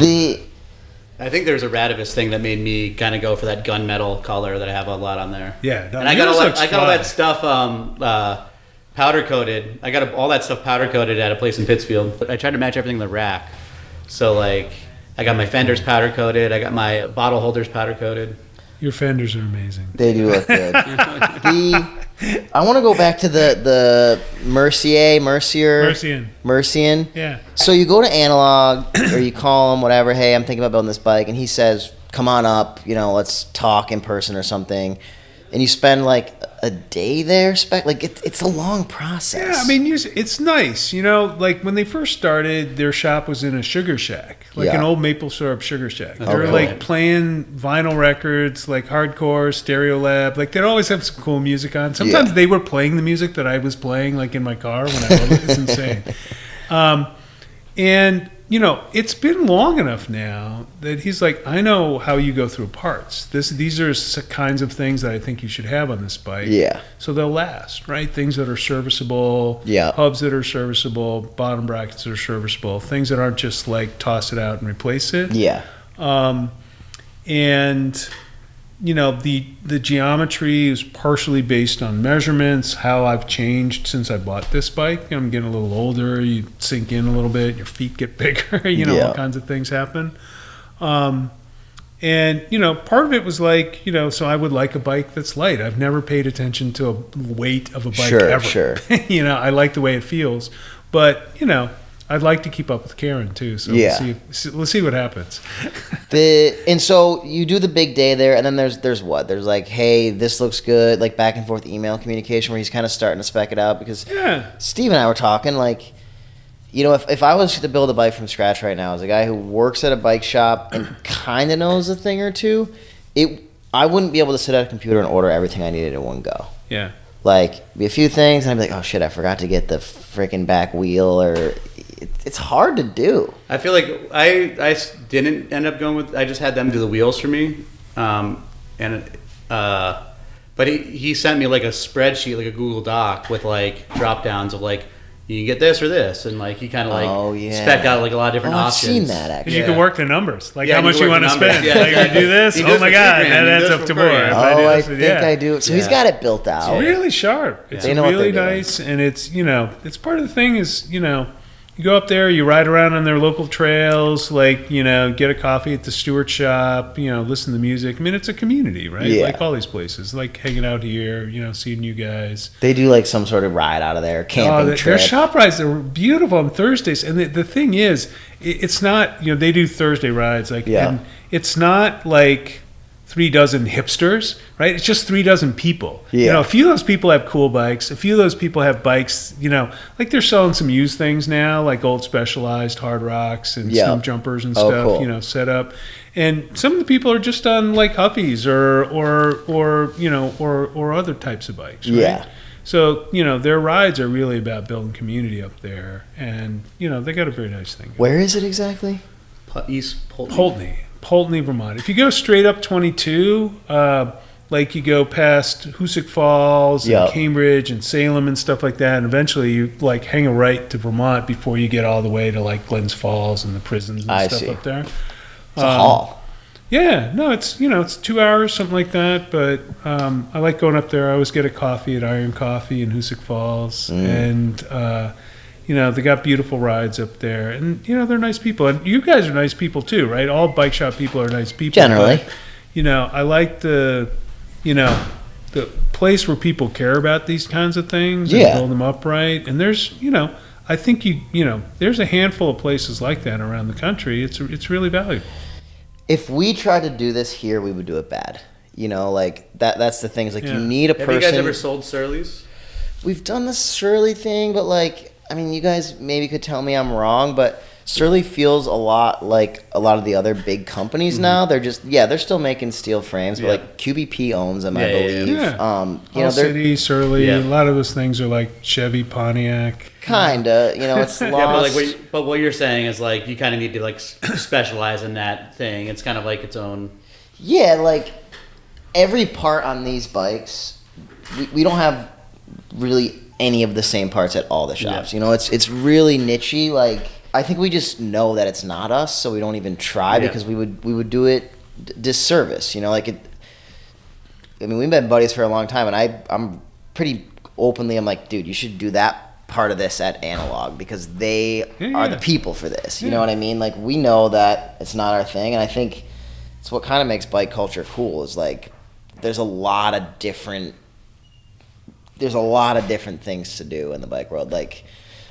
I think there's a Radivus thing that made me kind of go for that gunmetal color that I have a lot on there. Yeah, no, and I got all that stuff. Powder coated. I got all that stuff powder coated at a place in Pittsfield. I tried to match everything in the rack. So like, I got my fenders powder coated. I got my bottle holders powder coated. Your fenders are amazing. They do look good. I want to go back to the Mercian. Yeah. So you go to Analog or you call him, whatever. Hey, I'm thinking about building this bike, and he says, "Come on up. Let's talk in person or something." And you spend like a day there, it's a long process. Yeah, I mean, it's nice. Like when they first started, their shop was in a sugar shack, like an old maple syrup sugar shack. They were like playing vinyl records, like hardcore, Stereo Lab. Like they'd always have some cool music on. Sometimes they were playing the music that I was playing, like in my car when I rode it. It's insane. And it's been long enough now that he's like, I know how you go through parts. These are kinds of things that I think you should have on this bike. Yeah. So they'll last, right? Things that are serviceable, hubs that are serviceable, bottom brackets that are serviceable, things that aren't just like toss it out and replace it. Yeah. And the geometry is partially based on measurements, how I've changed since I bought this bike. I'm getting a little older, you sink in a little bit, your feet get bigger, all kinds of things happen. And, part of it was like, so I would like a bike that's light. I've never paid attention to the weight of a bike ever. Sure. I like the way it feels. But, I'd like to keep up with Karen too, so we'll see what happens. And so you do the big day there, and then there's what? There's like, hey, this looks good, like back and forth email communication where he's kind of starting to spec it out because Steve and I were talking like, if I was to build a bike from scratch right now as a guy who works at a bike shop and kind of knows a thing or two, I wouldn't be able to sit at a computer and order everything I needed in one go. Yeah. Like, be a few things, and I'd be like, oh shit, I forgot to get the freaking back wheel, or it's hard to do. I feel like I didn't end up going with, I just had them do the wheels for me. But he sent me like a spreadsheet, like a Google Doc with like drop downs of like, you can get this or this, and like he kind of like spec'd out like a lot of different options. I've seen that actually. You can work the numbers, like how much you want to spend. Yeah. Like, I do this. Oh my God, that adds up to more. I think I do. So he's got it built out. It's really sharp. It's really nice, and it's it's part of the thing is you go up there, you ride around on their local trails, like, get a coffee at the Stewart shop, listen to music. I mean, it's a community, right? Yeah. Like all these places, like hanging out here, seeing you guys. They do like some sort of ride out of there, camping trip. Their shop rides are beautiful on Thursdays. And the thing is, it's not, they do Thursday rides. And it's not like 3 dozen hipsters, right? It's just 3 dozen people. Yeah. A few of those people have cool bikes. A few of those people have bikes, like they're selling some used things now, like old Specialized hard rocks and snow jumpers and stuff, cool. Set up. And some of the people are just on like Huffies or other types of bikes, right? Yeah. So, their rides are really about building community up there. And, they got a very nice thing. Where is it exactly? East Poultney. Poultney, Vermont. If you go straight up 22, like you go past Hoosick Falls and Cambridge and Salem and stuff like that, and eventually you like hang a right to Vermont before you get all the way to like Glens Falls and the prisons and stuff up there. It's a haul. Yeah, no, it's it's 2 hours, something like that. But I like going up there. I always get a coffee at Iron Coffee in Hoosick Falls, and they got beautiful rides up there, and they're nice people, and you guys are nice people too, right? All bike shop people are nice people. Generally, but, I like the place where people care about these kinds of things and build them up right. And there's, I think there's a handful of places like that around the country. It's really valuable. If we tried to do this here, we would do it bad. Like that's the thing. Is like you need a person. Have you guys ever sold Surly's? we've done the Surly thing, but like, I mean, you guys maybe could tell me I'm wrong, but Surly feels a lot like a lot of the other big companies now. They're just, they're still making steel frames, but like QBP owns them, I believe. Yeah. You know, City, Surly, Yeah. a lot of those things are like Chevy, Pontiac. kinda, you know, it's lost. Yeah, but what you're saying is like you kind of need to like specialize in that thing. It's kind of like its own. Yeah, like every part on these bikes, we don't have really any of the same parts at all the shops. You know, it's really nichey. Like, I think we just know that it's not us, so we don't even try because we would do it disservice. You know, like it. I mean, we've been buddies for a long time, and I'm pretty openly. I'm like, dude, you should do that part of this at Analog because they are the people for this. You know what I mean? Like, we know that it's not our thing, and I think it's what kind of makes bike culture cool. Is like, there's a lot of different things to do in the bike world. Like,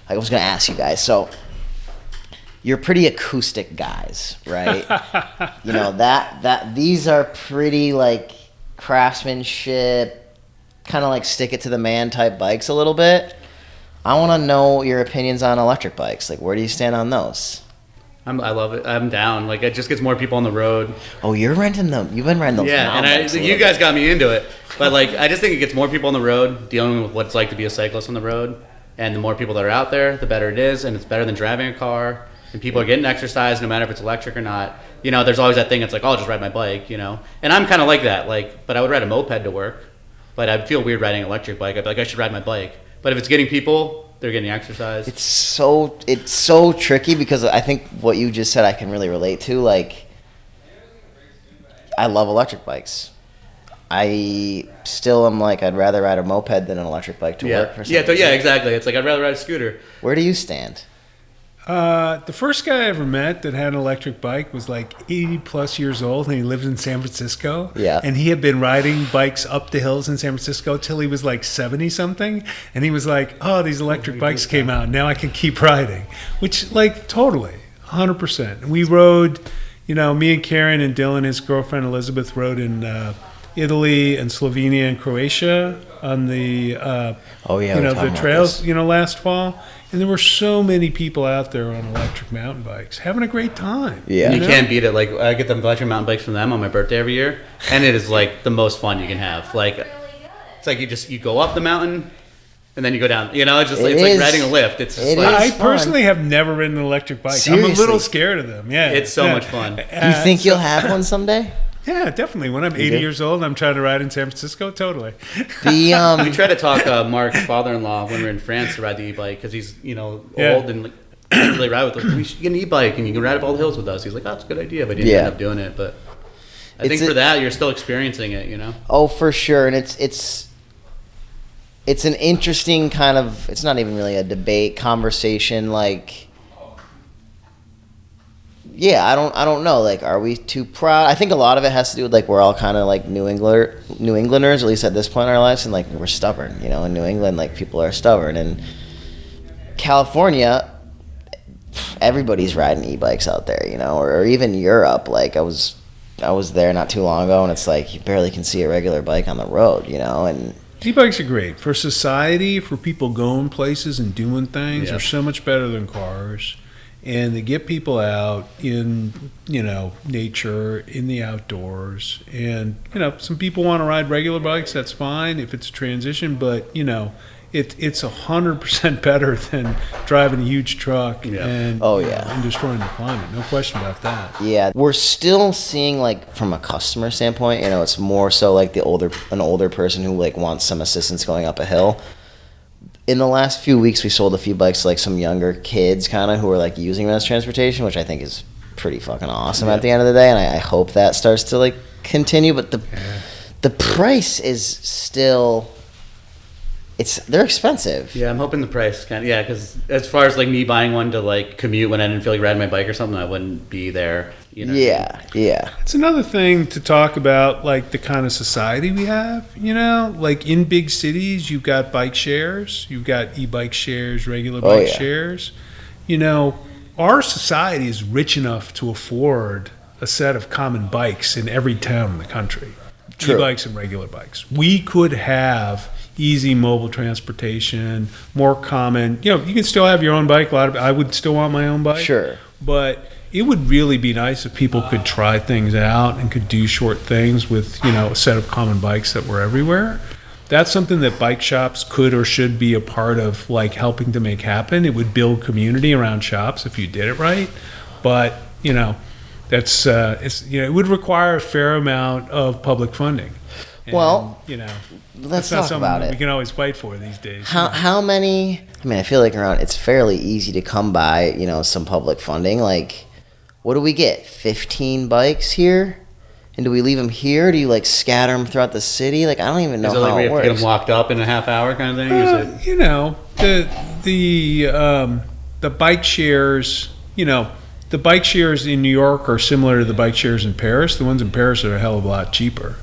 I was gonna ask you guys, so you're pretty acoustic guys, right? You know, that these are pretty like craftsmanship, kind of like stick it to the man type bikes a little bit. I want to know your opinions on electric bikes. Like, where do you stand on those? I love it. I'm down. Like, it just gets more people on the road. Oh, you're renting them. You've been renting those. Yeah, mountain bikes a you little guys bit. got me into it. But like, I just think it gets more people on the road, dealing with what it's like to be a cyclist on the road. And the more people that are out there, the better it is, and it's better than driving a car. And people are getting exercise, no matter if it's electric or not. You know, there's always that thing. It's like, oh, I'll just ride my bike. You know, and I'm kind of like that. Like, but I would ride a moped to work. But I'd feel weird riding an electric bike. I'd be like, I should ride my bike. But if it's getting people, they're getting exercise. It's so tricky because I think what you just said I can really relate to. Like, I love electric bikes. I still am like, I'd rather ride a moped than an electric bike to work. For some reason. Exactly. It's like I'd rather ride a scooter. Where do you stand? The first guy I ever met that had an electric bike was like 80 plus years old, and he lived in San Francisco. Yeah. And he had been riding bikes up the hills in San Francisco till he was like 70 something. And he was like, oh, these electric bikes came out. Now I can keep riding. Which, like, totally, 100%. And we rode, you know, me and Karen and Dylan, his girlfriend Elizabeth, rode in Italy and Slovenia and Croatia on the, the trails, last fall. And there were so many people out there on electric mountain bikes having a great time. Yeah. You can't beat it. Like, I get the electric mountain bikes from them on my birthday every year, and it is like the most fun you can have. Like, it's like you go up the mountain and then you go down. You know, it's like riding a lift. It's just I personally have never ridden an electric bike. Seriously? I'm a little scared of them. Yeah, It's so much fun. Do you think you'll have one someday? Yeah, definitely. When I'm 80 years old and I'm trying to ride in San Francisco, totally. We tried to talk Mark's father-in-law when we were in France to ride the e-bike because he's old and like, can't really ride with us. We should get an e-bike and you can ride up all the hills with us. He's like, oh, that's a good idea, but he didn't end up doing it. But I think for that, you're still experiencing it, you know? Oh, for sure. And it's an interesting kind of, it's not even really a debate, conversation, like, yeah, I don't know. Like, are we too proud? I think a lot of it has to do with, like, we're all kind of like New Englanders, at least at this point in our lives, and like we're stubborn. You know, in New England, like, people are stubborn. And California, everybody's riding e-bikes out there. You know, or even Europe. Like, I was there not too long ago, and it's like you barely can see a regular bike on the road. You know, and e-bikes are great for society, for people going places and doing things. Yeah. They're so much better than cars. And they get people out in, nature, in the outdoors. And, some people want to ride regular bikes. That's fine if it's a transition. But, it's 100% better than driving a huge truck and destroying the planet. No question about that. Yeah, we're still seeing, like, from a customer standpoint, it's more so like an older person who, like, wants some assistance going up a hill. In the last few weeks, we sold a few bikes to, like, some younger kids kind of who are, like, using them as transportation, which I think is pretty fucking awesome at the end of the day, and I hope that starts to, like, continue. But the price is still, they're expensive. Yeah, I'm hoping the price because as far as, like, me buying one to, like, commute when I didn't feel like riding my bike or something, I wouldn't be there. Yeah. It's another thing to talk about, like, the kind of society we have, like in big cities, you've got bike shares, you've got e-bike shares, regular bike shares. Our society is rich enough to afford a set of common bikes in every town in the country. True. E-bikes and regular bikes. We could have easy mobile transportation, more common. You can still have your own bike. I would still want my own bike. Sure. But it would really be nice if people could try things out and could do short things with, a set of common bikes that were everywhere. That's something that bike shops could or should be a part of, like, helping to make happen. It would build community around shops if you did it right. But, that's it would require a fair amount of public funding. And, Well, that's not talk something about that it. we can always fight for these days. How many? I mean, I feel like it's fairly easy to come by, some public funding. Like, what do we get? 15 bikes here? And do we leave them here? Do you like scatter them throughout the city? Like, I don't even know Is it like how we it have to get works. them locked up in a half hour kind of thing? Is it? The bike shares, the bike shares in New York are similar to the bike shares in Paris. The ones in Paris are a hell of a lot cheaper,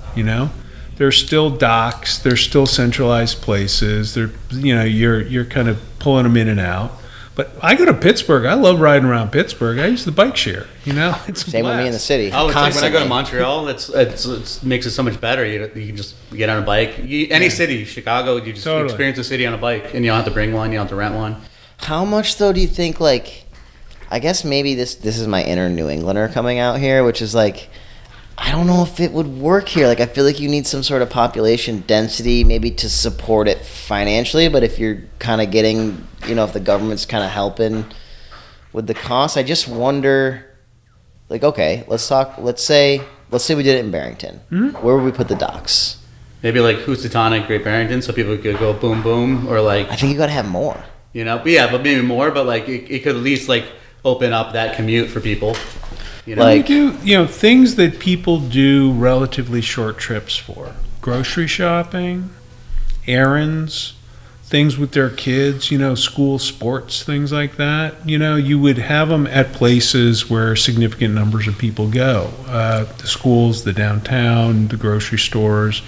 There's still docks, there's still centralized places. You're kind of pulling them in and out. But I go to Pittsburgh. I love riding around Pittsburgh. I use the bike share. It's a Same with me in the blast. city. Oh, it's like when I go to Constantly. Montreal, it makes it so much better. You can just get on a bike. Any city, Chicago, you just Totally. experience the city on a bike, and you don't have to bring one, you don't have to rent one. How much though do you think? Like, I guess maybe this is my inner New Englander coming out here, which is like, I don't know if it would work here. Like, I feel like you need some sort of population density maybe to support it financially. But if you're kind of getting, if the government's kind of helping with the cost, I just wonder, like, okay, let's say we did it in Barrington. Mm-hmm. Where would we put the docks? Maybe like Housatonic, Great Barrington, so people could go boom, boom, or like, I think you got to have more. but maybe more, but like it could at least like open up that commute for people. Like- You do, things that people do relatively short trips for. Grocery shopping, errands, things with their kids, school sports, things like that. You would have them at places where significant numbers of people go. The schools, the downtown, the grocery stores.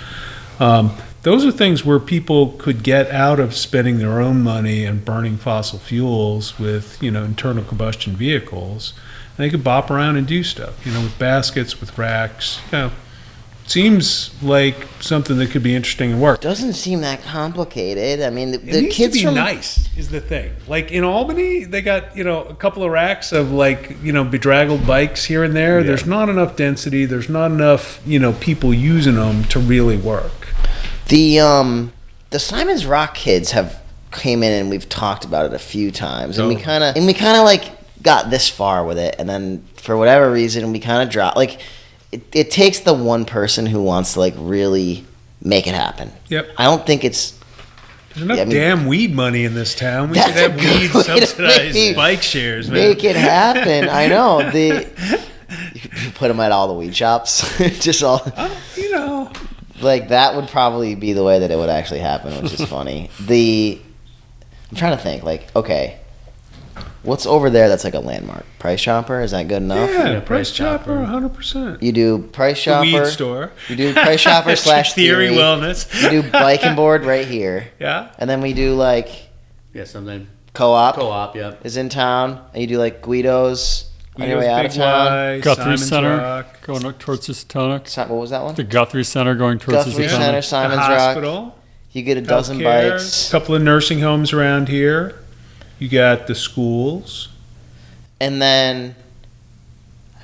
Those are things where people could get out of spending their own money and burning fossil fuels with, internal combustion vehicles. And they could bop around and do stuff, with baskets, with racks. Seems like something that could be interesting and work. Doesn't seem that complicated. I mean, It the needs kids to be from nice is the thing. Like in Albany, they got a couple of racks of bedraggled bikes here and there. There's not enough density. There's not enough people using them to really work. the Simon's Rock kids have came in and we've talked about it a few times, and we kind of like got this far with it, and then for whatever reason we kind of dropped. Like it takes the one person who wants to like really make it happen. Yep. I don't think it's There's enough Yeah, I mean- damn weed money in this town. We should That's a have good weed way to subsidized make- bike shares, man. make it happen. I know you could put them at all the weed shops, just all. Like that would probably be the way that it would actually happen, which is funny. I'm trying to think. Like, okay, what's over there that's like a landmark? Price Chopper? Is that good enough? Yeah, Yeah, Price Price Chopper, Chopper. 100%. You do Price The Chopper. weed store. You do Price Chopper slash Theory Theory. Wellness. You do Bike and Board right here, Yeah. and then we do like Yeah, something. Co-op, Co-op, yep. is in town, and you do like Guido's on your way Guido's out of Big town. Y, Guthrie Simon's Center Rock, going up towards Housatonic. What was that one? The Guthrie Center going towards Guthrie Housatonic. Center, the Simon's Rock. hospital, You get a dozen healthcare, bikes. a couple of nursing homes around here. You got the schools. And then,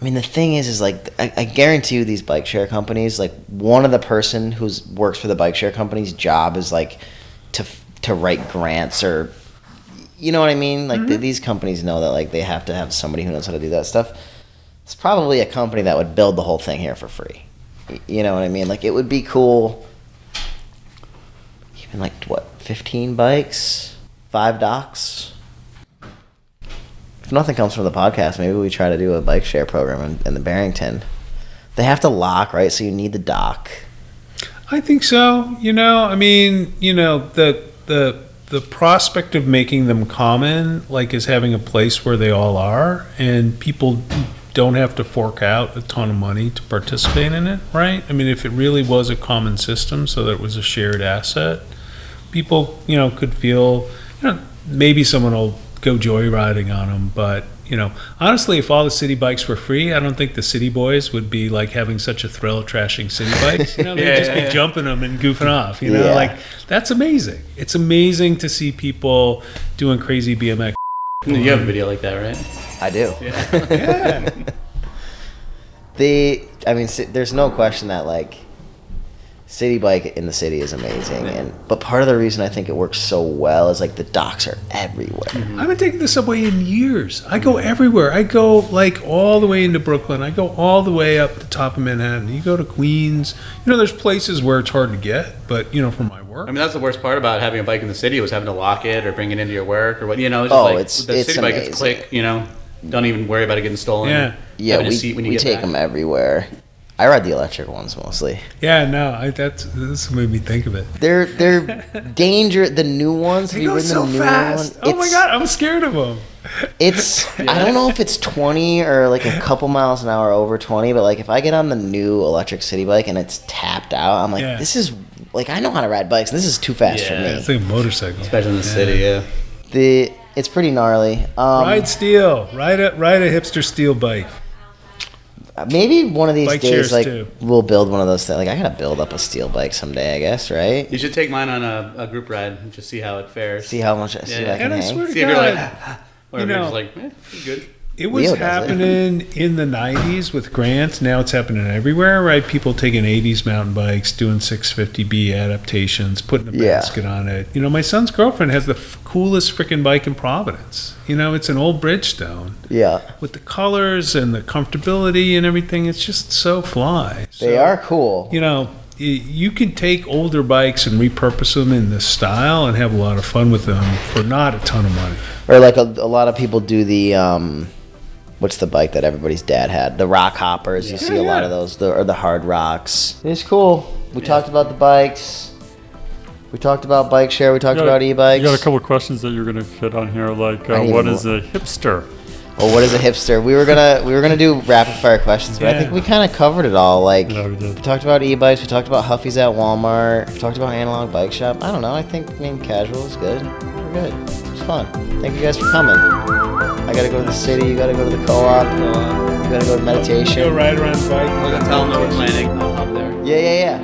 I mean, the thing is like, I guarantee you these bike share companies, like one of the person who works for the bike share company's job is like to write grants or, you know what I mean? Like these companies know that like they have to have somebody who knows how to do that stuff. It's probably a company that would build the whole thing here for free. You know what I mean? Like it would be cool. Even like what, 15 bikes, 5 docks. If nothing comes from the podcast, maybe we try to do a bike share program in the Barrington. They have to lock, right? So you need the dock. I think so. I mean, the prospect of making them common, like, is having a place where they all are, and people don't have to fork out a ton of money to participate in it, right? I mean, if it really was a common system, so that it was a shared asset, people, could feel, maybe someone will go joyriding on them, but honestly, if all the city bikes were free, I don't think the city boys would be like having such a thrill trashing city bikes. They'd just be jumping them and goofing off. Like that's amazing. It's amazing to see people doing crazy BMX. You have a video like that, right? I do. Yeah. There's no question that like city bike in the city is amazing, but part of the reason I think it works so well is like the docks are everywhere. I haven't taken the subway in years. I go everywhere. I go like all the way into Brooklyn. I go all the way up the top of Manhattan. You go to Queens. There's places where it's hard to get, but for my work. I mean, that's the worst part about having a bike in the city was having to lock it or bring it into your work or what. It's the city bike is quick. Don't even worry about it getting stolen. Yeah. We take them everywhere. I ride the electric ones mostly. Yeah, no, this made me think of it. They're dangerous. The new ones. They go so fast. Oh my god, I'm scared of them. I don't know if it's 20 or like a couple miles an hour over 20, but like if I get on the new electric city bike and it's tapped out, I'm like, this is like I know how to ride bikes. This is too fast for me. It's like a motorcycle, especially in the city. Yeah, it's pretty gnarly. Ride steel. Ride a hipster steel bike. Maybe one of these bike days, like too. we'll build one of those things. Like I gotta build up a steel bike someday, I guess, right? You should take mine on a group ride and just see how it fares. See how much I can and I hang. swear to See if you're God, like, or if you're just like, it's good. It was happening in the 90s with Grant. Now it's happening everywhere, right? People taking 80s mountain bikes, doing 650B adaptations, putting a basket on it. My son's girlfriend has the coolest freaking bike in Providence. It's an old Bridgestone. Yeah. With the colors and the comfortability and everything, it's just so fly. They are cool. You can take older bikes and repurpose them in this style and have a lot of fun with them for not a ton of money. Or like a lot of people do the... what's the bike that everybody's dad had? The rock hoppers. You see a lot of those, or the hard rocks. It's cool. We talked about the bikes. We talked about bike share. We talked about e-bikes. You got a couple of questions that you're gonna fit on here, like what is a hipster? Oh, what is a hipster? We were gonna do rapid fire questions, but I think we kind of covered it all. Like we did. We talked about e-bikes. We talked about Huffies at Walmart. We talked about Analog Bike Shop. I don't know. I think being casual is good. We're good. It's fun. Thank you guys for coming. I gotta go to the city. You gotta go to the co-op. You gotta go to meditation. Go ride around the bike. We're gonna tell them that we're planning. I'll hop there. Yeah.